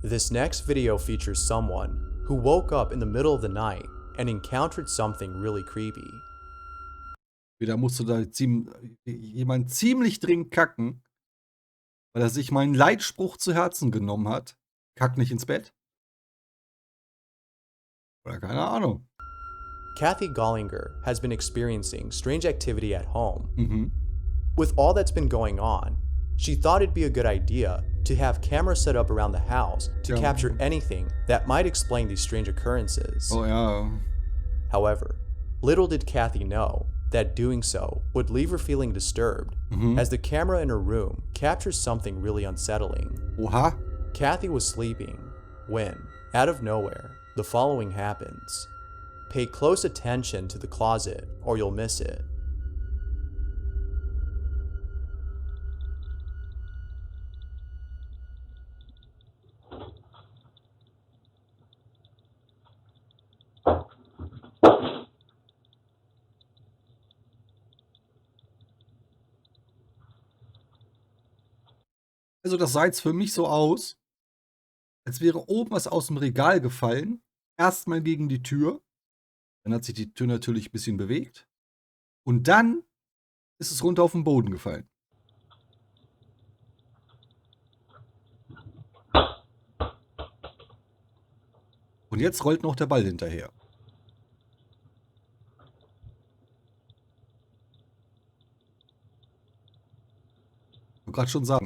This next video features someone who woke up in the middle of the night and encountered something really creepy. Wieder musste da jemand ziemlich dringend kacken, weil er sich meinen Leitspruch zu Herzen genommen hat. Kack nicht ins Bett. Oder keine Ahnung. Kathy Gollinger has been experiencing strange activity at home. Mhm. With all that's been going on, she thought it'd be a good idea to have cameras set up around the house to Ja. capture anything that might explain these strange occurrences. Oh ja. However, little did Kathy know that doing so would leave her feeling disturbed, as the camera in her room captures something really unsettling. Oha. Kathy was sleeping when, out of nowhere, the following happens. Pay close attention to the closet or you'll miss it. Also das sah jetzt für mich so aus, als wäre oben was aus dem Regal gefallen. Erstmal gegen die Tür. Dann hat sich die Tür natürlich ein bisschen bewegt. Und dann ist es runter auf den Boden gefallen. Und jetzt rollt noch der Ball hinterher.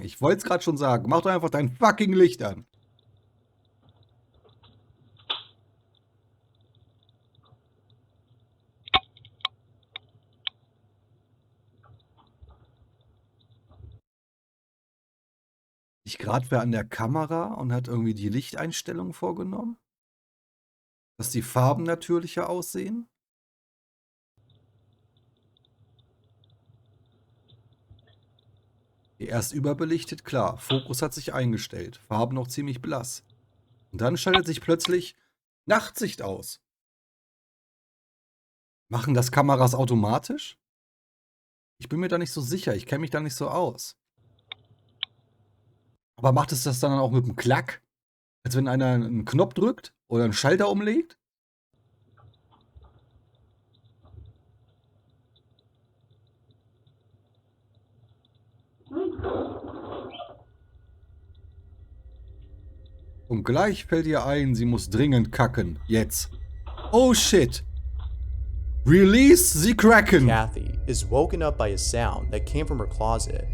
Ich wollte es gerade schon sagen. Mach doch einfach dein fucking Licht an. Ich gerade wer an der Kamera und hat irgendwie die Lichteinstellung vorgenommen. Dass die Farben natürlicher aussehen. Erst überbelichtet, klar. Fokus hat sich eingestellt. Farben noch ziemlich blass. Und dann schaltet sich plötzlich Nachtsicht aus. Machen das Kameras automatisch? Ich bin mir da nicht so sicher. Ich kenne mich da nicht so aus. Aber macht es das dann auch mit einem Klack? Als wenn einer einen Knopf drückt oder einen Schalter umlegt? Und gleich fällt ihr ein, sie muss dringend kacken. Jetzt. Oh shit. Release the Kraken. Kathy is woken up by a sound that came from her closet.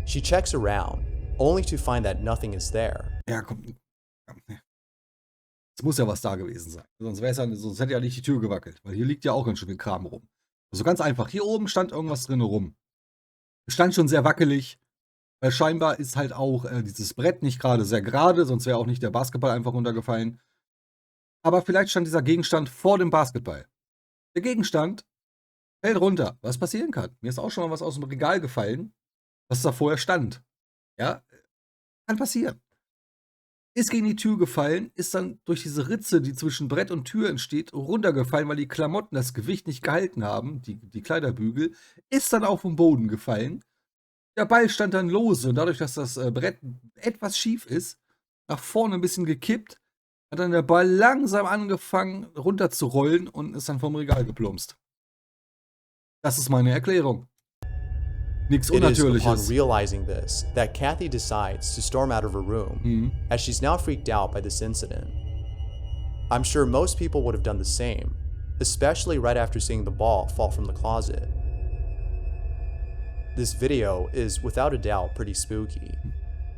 She checks around, only to find that nothing is there. Ja, komm. Es muss ja was da gewesen sein. Sonst hätte ja nicht die Tür gewackelt. Weil hier liegt ja auch ganz schön viel Kram rum. Also ganz einfach. Hier oben stand irgendwas drin rum. Es stand schon sehr wackelig. Weil scheinbar ist halt auch dieses Brett nicht gerade sehr gerade. Sonst wäre auch nicht der Basketball einfach runtergefallen. Aber vielleicht stand dieser Gegenstand vor dem Basketball. Der Gegenstand fällt runter. Was passieren kann. Mir ist auch schon mal was aus dem Regal gefallen, was da vorher stand. Ja, kann passieren. Ist gegen die Tür gefallen, ist dann durch diese Ritze, die zwischen Brett und Tür entsteht, runtergefallen, weil die Klamotten das Gewicht nicht gehalten haben, die Kleiderbügel, ist dann auf den Boden gefallen. Der Ball stand dann lose und dadurch, dass das Brett etwas schief ist, nach vorne ein bisschen gekippt, hat dann der Ball langsam angefangen runterzurollen und ist dann vom Regal geplumpst. Das ist meine Erklärung. Nichts It is upon Unnatürliches. realizing this that Kathy decides to storm out of her room, as she's now freaked out by this incident. I'm sure most people would have done the same, especially right after seeing the ball fall from the closet. This video is without a doubt pretty spooky,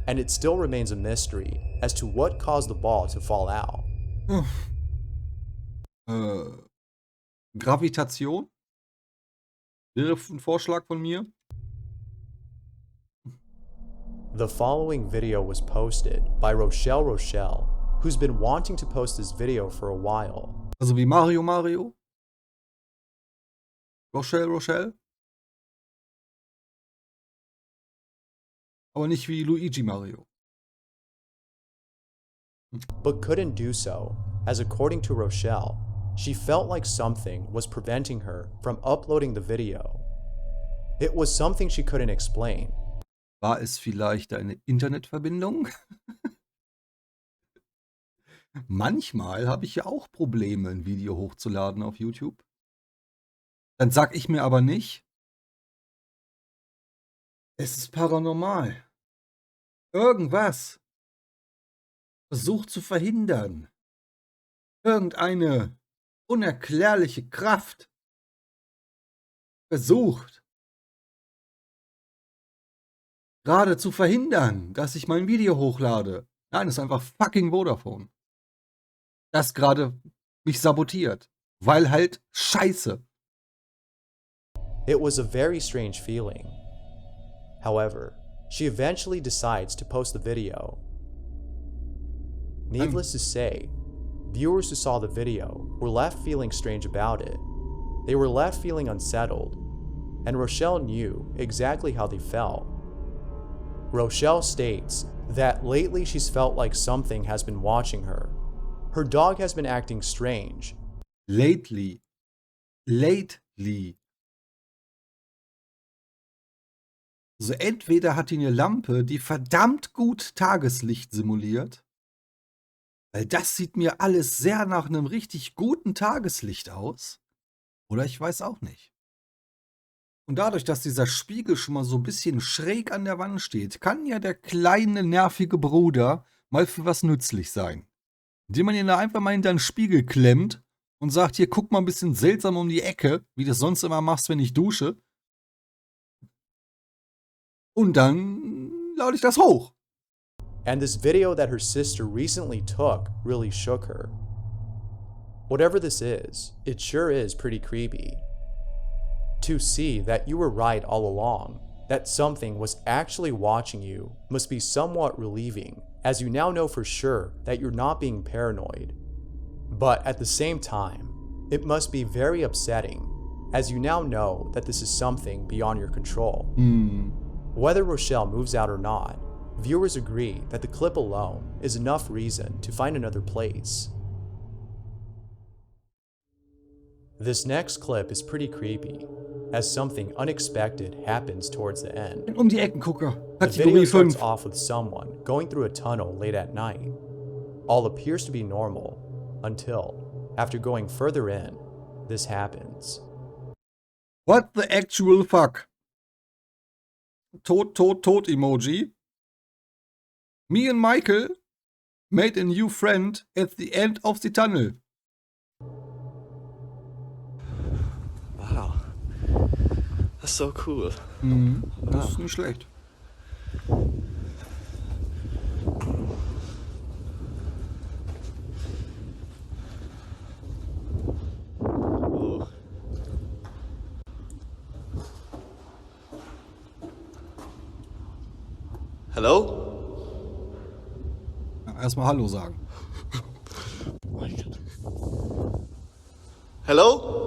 and it still remains a mystery as to what caused the ball to fall out. Gravitation? Wäre ein Vorschlag von mir. The following video was posted by Rochelle, who's been wanting to post this video for a while. Also wie Mario. Rochelle. Aber nicht wie Luigi Mario. But couldn't do so, as according to Rochelle, she felt like something was preventing her from uploading the video. It was something she couldn't explain. War es vielleicht eine Internetverbindung? Manchmal habe ich ja auch Probleme, ein Video hochzuladen auf YouTube. Dann sag ich mir aber nicht, es ist paranormal. Irgendwas versucht zu verhindern. Irgendeine unerklärliche Kraft versucht gerade zu verhindern, dass ich mein Video hochlade. Nein, es ist einfach fucking Vodafone. Das gerade mich sabotiert. Weil halt Scheiße. It was a very strange feeling. However, she eventually decides to post the video. Needless to say, viewers who saw the video were left feeling strange about it. They were left feeling unsettled, and Rochelle knew exactly how they felt. Rochelle states that lately she's felt like something has been watching her. Her dog has been acting strange. Lately. Also entweder hat die eine Lampe, die verdammt gut Tageslicht simuliert, weil das sieht mir alles sehr nach einem richtig guten Tageslicht aus, oder ich weiß auch nicht. Und dadurch, dass dieser Spiegel schon mal so ein bisschen schräg an der Wand steht, kann ja der kleine, nervige Bruder mal für was nützlich sein. Indem man ihn da einfach mal hinter den Spiegel klemmt und sagt, hier, guck mal ein bisschen seltsam um die Ecke, wie du das sonst immer machst, wenn ich dusche. Und dann lade ich das hoch. And this video that her sister recently took really shook her. Whatever this is, it sure is pretty creepy. To see that you were right all along, that something was actually watching you, must be somewhat relieving, as you now know for sure that you're not being paranoid. But at the same time, it must be very upsetting, as you now know that this is something beyond your control. Whether Rochelle moves out or not, viewers agree that the clip alone is enough reason to find another place. This next clip is pretty creepy, as something unexpected happens towards the end. Um die Ecken gucke. The Kategorie video starts 5. off with someone going through a tunnel late at night. All appears to be normal, until, after going further in, this happens. What the actual fuck? Tot Emoji. Me and Michael made a new friend at the end of the tunnel. Wow. That's so cool. Das ist nicht schlecht. Oh. Hello? Ja, erstmal Hallo sagen. Oh my God. Hello?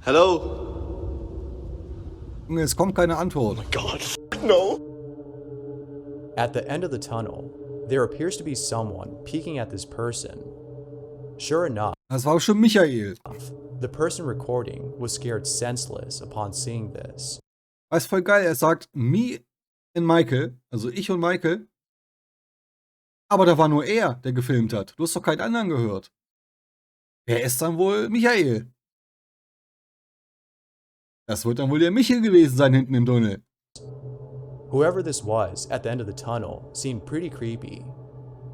Hello? Junge, es kommt keine Antwort. God. No. At the end of the tunnel, there appears to be someone peeking at this person. Sure enough, Das war schon Michael. the person recording was scared senseless upon seeing this. Das ist voll geil. Er sagt, me and Michael, also ich und Michael. Aber da war nur er, der gefilmt hat. Du hast doch keinen anderen gehört. Wer ist dann wohl Michael? Das wird dann wohl der Michel gewesen sein hinten im Tunnel. Whoever this was at the end of the tunnel seemed pretty creepy.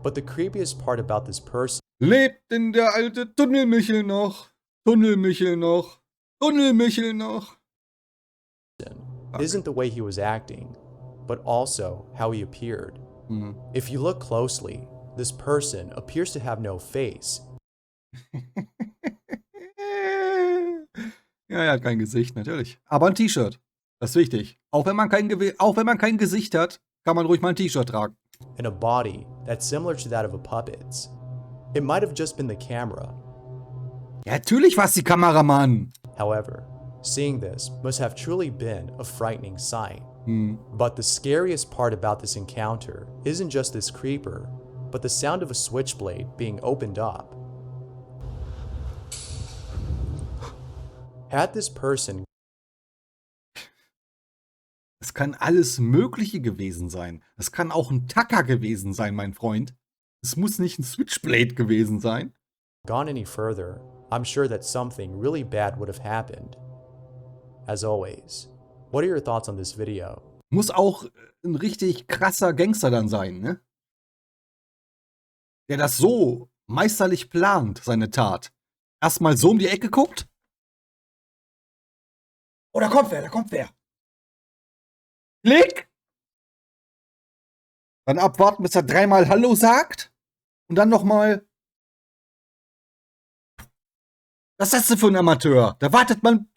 But the creepiest part about this person Lebt denn der alte Tunnelmichel noch? Tunnelmichel noch? Tunnelmichel noch? isn't the way he was acting, but also how he appeared. If you look closely, this person appears to have no face. Ja, er hat kein Gesicht, natürlich. Aber ein T-Shirt. Das ist wichtig. Auch wenn man kein Gesicht hat, kann man ruhig mal ein T-Shirt tragen. And a body that's similar to that of a puppet's. It might have just been the camera. Ja, natürlich war es die Kameramann. However, seeing this must have truly been a frightening sight. But the scariest part about this encounter isn't just this creeper, but the sound of a switchblade being opened up. Had this person Es kann alles Mögliche gewesen sein. Es kann auch ein Tacker gewesen sein, mein Freund. Es muss nicht ein Switchblade gewesen sein. gone any further, I'm sure that something really bad would have happened. As always, what are your thoughts on this video? Muss auch ein richtig krasser Gangster dann sein, ne? Der das so meisterlich plant, seine Tat. Erstmal so um die Ecke guckt. Oh, da kommt wer, da kommt wer. Klick! Dann abwarten, bis er dreimal Hallo sagt. Und dann nochmal. Was ist das denn für ein Amateur? Da wartet man.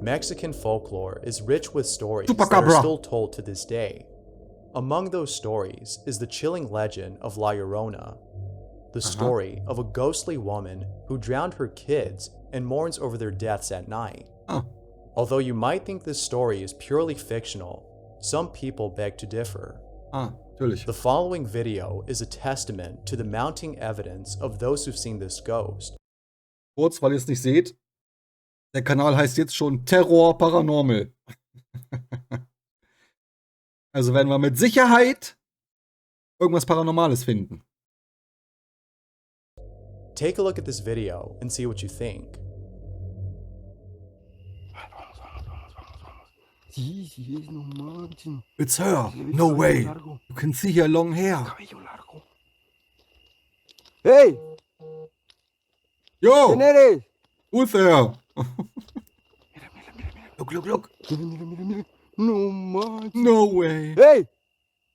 Mexican folklore is rich with stories that Chupacabra. are still told to this day. Among those stories is the chilling legend of La Llorona, the story of a ghostly woman who drowned her kids and mourns over their deaths at night. Oh. Although you might think this story is purely fictional, some people beg to differ. Ah, natürlich. The following video is a testament to the mounting evidence of those who've seen this ghost. Kurz, weil ihr es nicht seht. Der Kanal heißt jetzt schon Terror Paranormal. Also werden wir mit Sicherheit irgendwas Paranormales finden. Take a look at this video and see what you think. Sí, sí, es no manchen. It's her. No way. You can see her long hair. Cabello largo. ¡Hey! Yo! ¿Quién eres? Who's there? Mira, mira, mira, mira. Look, look, look. Mira, mira, mira, mira. No manches. No way. ¡Hey!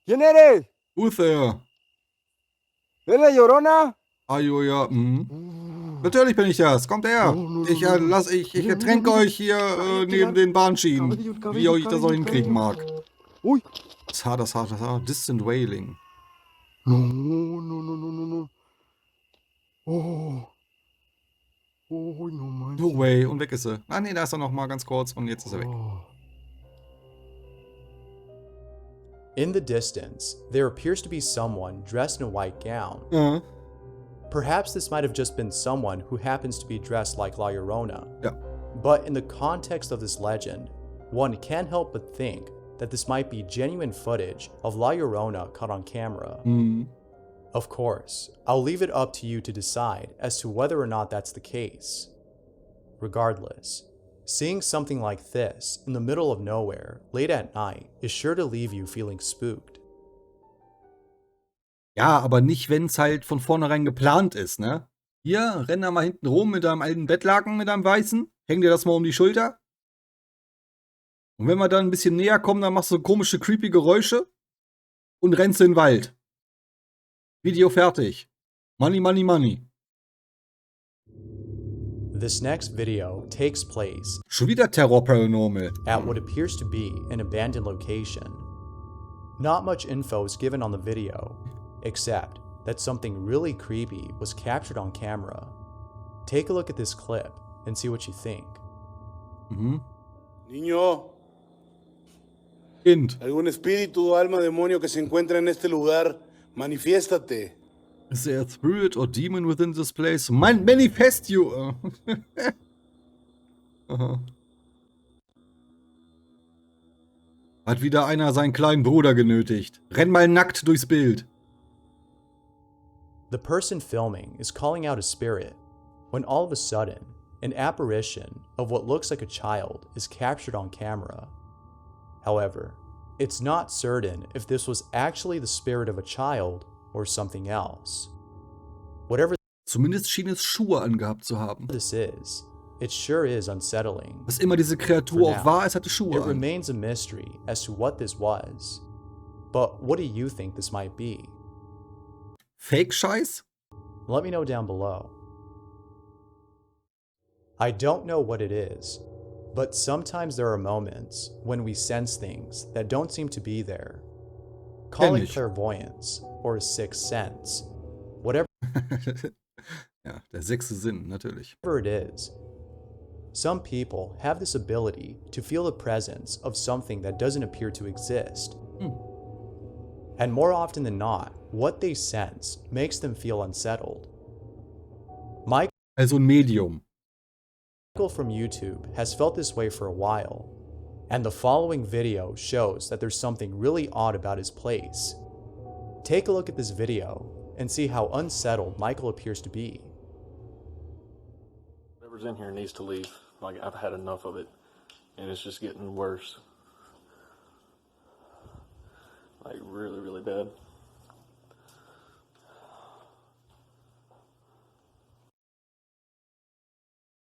¿Quién eres? Who's there? ¿Es la Llorona? Ah, jo, ja. Natürlich bin ich das. Kommt her. Ich ertränke euch hier neben den Bahnschienen. Wie ich das auch hinkriegen mag. Uy. Das ist hart, das ist hart, das ist hart. Distant Wailing. No, no, no, no, no, no. Oh. Oh, no manches. No way. Und weg ist sie. Ah, nee, da ist er noch mal ganz kurz und jetzt ist er weg. Oh. In the distance, there appears to be someone dressed in a white gown. Ja. Perhaps this might have just been someone who happens to be dressed like La Llorona. Ja. But in the context of this legend, one can't help but think that this might be genuine footage of La Llorona caught on camera. Of course, I'll leave it up to you to decide as to whether or not that's the case. Regardless, seeing something like this in the middle of nowhere late at night is sure to leave you feeling spooked. Ja, aber nicht, wenn es halt von vornherein geplant ist, ne? Hier, renn da mal hinten rum mit deinem alten Bettlaken, mit deinem weißen, häng dir das mal um die Schulter. Und wenn wir dann ein bisschen näher kommen, dann machst du komische, creepy Geräusche und rennst in den Wald. Video fertig. Money, money, money. This next video takes place Schon wieder Terror Paranormal. at what appears to be an abandoned location. Not much info is given on the video, except that something really creepy was captured on camera. Take a look at this clip and see what you think. Mhm. Niño, Kind. algún espíritu o alma demonio que se encuentra en este lugar, manifiéstate. Is there a spirit or demon within this place? Manifest you! Aha. Hat wieder einer seinen kleinen Bruder genötigt. Renn mal nackt durchs Bild. The person filming is calling out a spirit when all of a sudden, an apparition of what looks like a child is captured on camera. However, it's not certain if this was actually the spirit of a child or something else. Whatever Zumindest schien es Schuhe angehabt zu haben. this is, it sure is unsettling. Was immer diese Kreatur auch war, es hatte Schuhe It an. remains a mystery as to what this was. But what do you think this might be? Fake-Scheiß? Let me know down below. I don't know what it is, but sometimes there are moments when we sense things that don't seem to be there. Call it Kenn ich. clairvoyance or a sixth sense, whatever Ja, der sechste Sinn, natürlich. it is. Some people have this ability to feel the presence of something that doesn't appear to exist. And more often than not, what they sense makes them feel unsettled. Also ein Medium. Michael from YouTube has felt this way for a while, and the following video shows that there's something really odd about his place. Take a look at this video and see how unsettled Michael appears to be. Whatever's in here needs to leave. Like, I've had enough of it, and it's just getting worse. Like, really, really bad.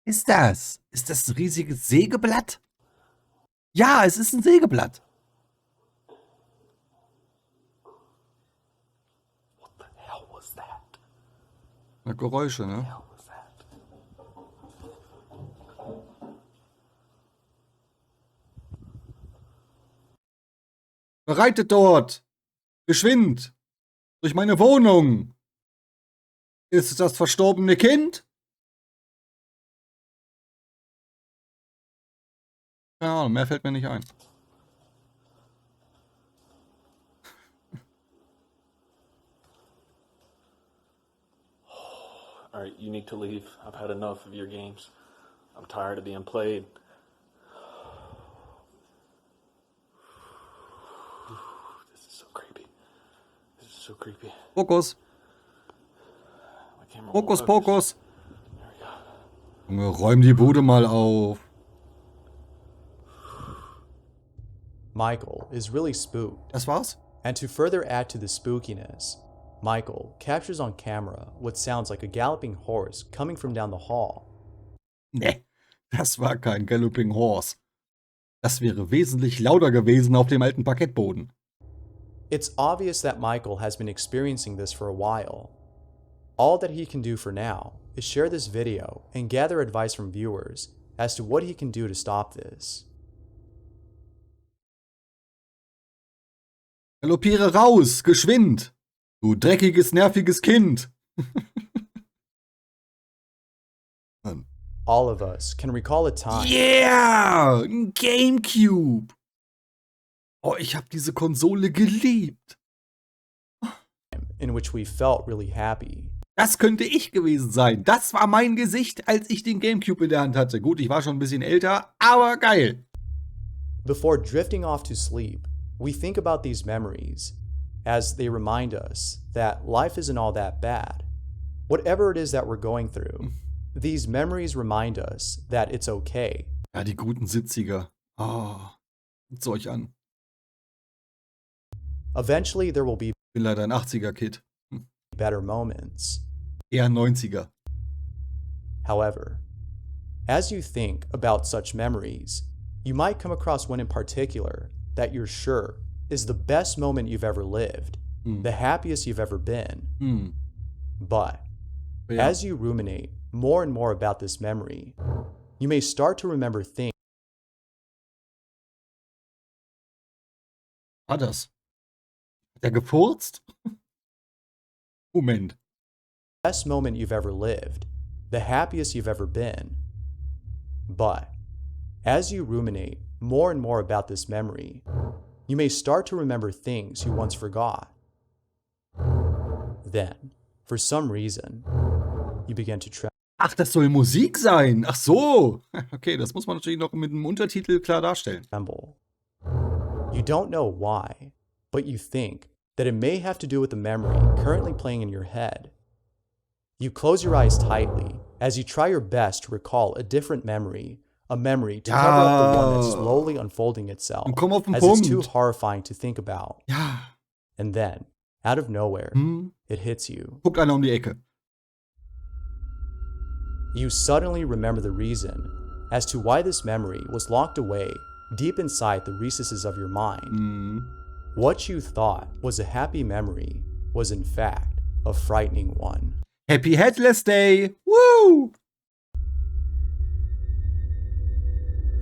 Ist das? Ist das ein riesiges Sägeblatt? Ja, es ist ein Sägeblatt. What the hell was that? Na, Geräusche, ne? Hell was that? Bereitet dort! Geschwind! Durch meine Wohnung! Ist es das verstorbene Kind? Keine Ahnung, mehr fällt mir nicht ein. Alright, you need to leave. I've had enough of your games. I'm tired of being played. This is so creepy. This is so creepy. Fokus! My camera won't Fokus, focus. Fokus! There we go. Junge, räum die Bude mal auf. Michael is really spooked, Das war's? and to further add to the spookiness, Michael captures on camera what sounds like a galloping horse coming from down the hall. Ne, das war kein Galloping Horse. Das wäre wesentlich lauter gewesen auf dem alten Parkettboden. It's obvious that Michael has been experiencing this for a while. All that he can do for now is share this video and gather advice from viewers as to what he can do to stop this. Galoppiere raus, geschwind! Du dreckiges, nerviges Kind! Mann. All of us can recall a time Yeah! Ein Gamecube! Oh, ich hab diese Konsole geliebt. in which we felt really happy. Das könnte ich gewesen sein. Das war mein Gesicht, als ich den Gamecube in der Hand hatte. Gut, ich war schon ein bisschen älter, aber geil. Before drifting off to sleep, we think about these memories as they remind us that life isn't all that bad. Whatever it is that we're going through, These memories remind us that it's okay. Ja, die guten 70er. Oh, guckt's euch an. Eventually, there will be Bin leider ein 80er-Kid. better moments. Eher 90er. However, as you think about such memories, you might come across one in particular that you're sure is the best moment you've ever lived, the happiest you've ever been. But Ja. as you ruminate more and more about this memory, you may start to remember things. War das? Hat er gefurzt? Moment. Best moment you've ever lived, the happiest you've ever been. But as you ruminate more and more about this memory, you may start to remember things you once forgot. Then, for some reason, you begin to Ach, das soll Musik sein. Ach so. Okay, das muss man natürlich noch mit einem Untertitel klar darstellen. tremble. You don't know why, but you think that it may have to do with the memory currently playing in your head. You close your eyes tightly as you try your best to recall a different memory, a memory to cover up the one that's slowly unfolding itself, Und komm auf den as it's Punkt. too horrifying to think about. Ja. And then, out of nowhere, it hits you. Guckt einer um die Ecke. You suddenly remember the reason as to why this memory was locked away deep inside the recesses of your mind. What you thought was a happy memory was in fact a frightening one. Happy Headless Day. Woo!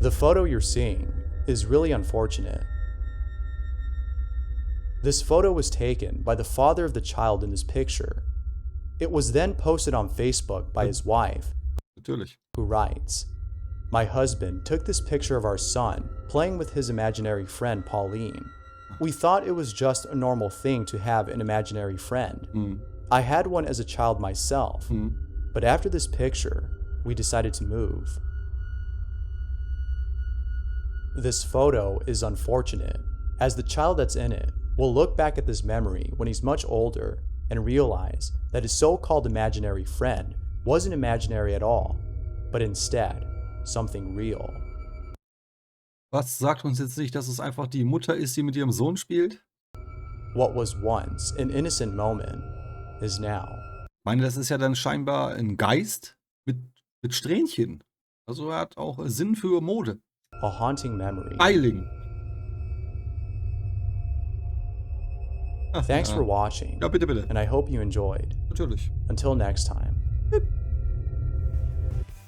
The photo you're seeing is really unfortunate. This photo was taken by the father of the child in this picture. It was then posted on Facebook by his wife, Natürlich. who writes, "My husband took this picture of our son playing with his imaginary friend Pauline. We thought it was just a normal thing to have an imaginary friend. I had one as a child myself, but after this picture, we decided to move." This photo is unfortunate, as the child that's in it will look back at this memory when he's much older and realize that his so-called imaginary friend wasn't imaginary at all, but instead something real. Was sagt uns jetzt nicht, dass es einfach die Mutter ist, die mit ihrem Sohn spielt? What was once an innocent moment is now. Ich meine, das ist ja dann scheinbar ein Geist mit Strähnchen. Also er hat auch Sinn für Mode. A haunting memory. Eiling. Ach, Thanks ja. for watching, Ja, bitte, bitte. and I hope you enjoyed. Natürlich. Until next time.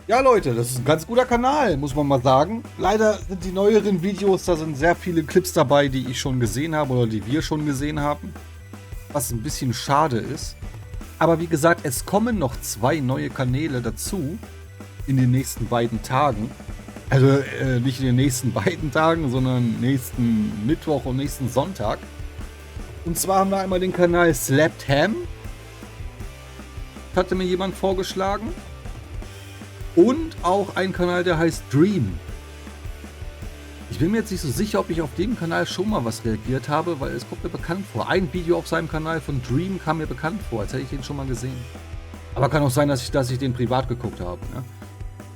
Ja, Leute, das ist ein ganz guter Kanal, muss man mal sagen. Leider sind die neueren Videos, da sind sehr viele Clips dabei, die ich schon gesehen habe oder die wir schon gesehen haben. Was ein bisschen schade ist. Aber wie gesagt, es kommen noch 2 neue Kanäle dazu in den nächsten beiden Tagen. Also nicht in den nächsten beiden Tagen, sondern nächsten Mittwoch und nächsten Sonntag. Und zwar haben wir einmal den Kanal Slapped Ham. Hatte mir jemand vorgeschlagen. Und auch ein Kanal, der heißt Dream. Ich bin mir jetzt nicht so sicher, ob ich auf dem Kanal schon mal was reagiert habe, weil es kommt mir bekannt vor. Ein Video auf seinem Kanal von Dream kam mir bekannt vor, als hätte ich den schon mal gesehen. Aber kann auch sein, dass ich den privat geguckt habe. Ne?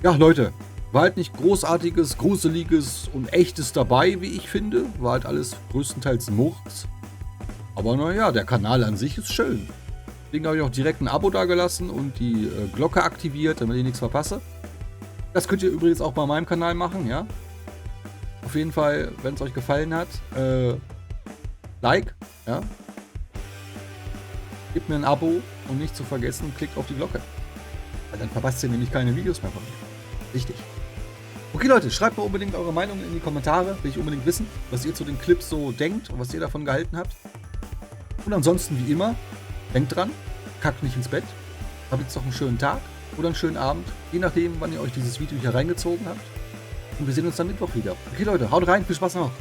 Ja, Leute, war halt nicht großartiges, gruseliges und echtes dabei, wie ich finde. War halt alles größtenteils Murks. Aber naja, der Kanal an sich ist schön. Deswegen habe ich auch direkt ein Abo dagelassen und die Glocke aktiviert, damit ich nichts verpasse. Das könnt ihr übrigens auch bei meinem Kanal machen, ja. Auf jeden Fall, wenn es euch gefallen hat, Like, ja. Gebt mir ein Abo und nicht zu vergessen, klickt auf die Glocke. Weil dann verpasst ihr nämlich keine Videos mehr von mir. Richtig. Okay, Leute, schreibt mir unbedingt eure Meinung in die Kommentare. Will ich unbedingt wissen, was ihr zu den Clips so denkt und was ihr davon gehalten habt. Und ansonsten, wie immer, denkt dran, kackt nicht ins Bett. Habt jetzt noch einen schönen Tag oder einen schönen Abend. Je nachdem, wann ihr euch dieses Video hier reingezogen habt. Und wir sehen uns dann Mittwoch wieder. Okay, Leute, haut rein. Viel Spaß noch.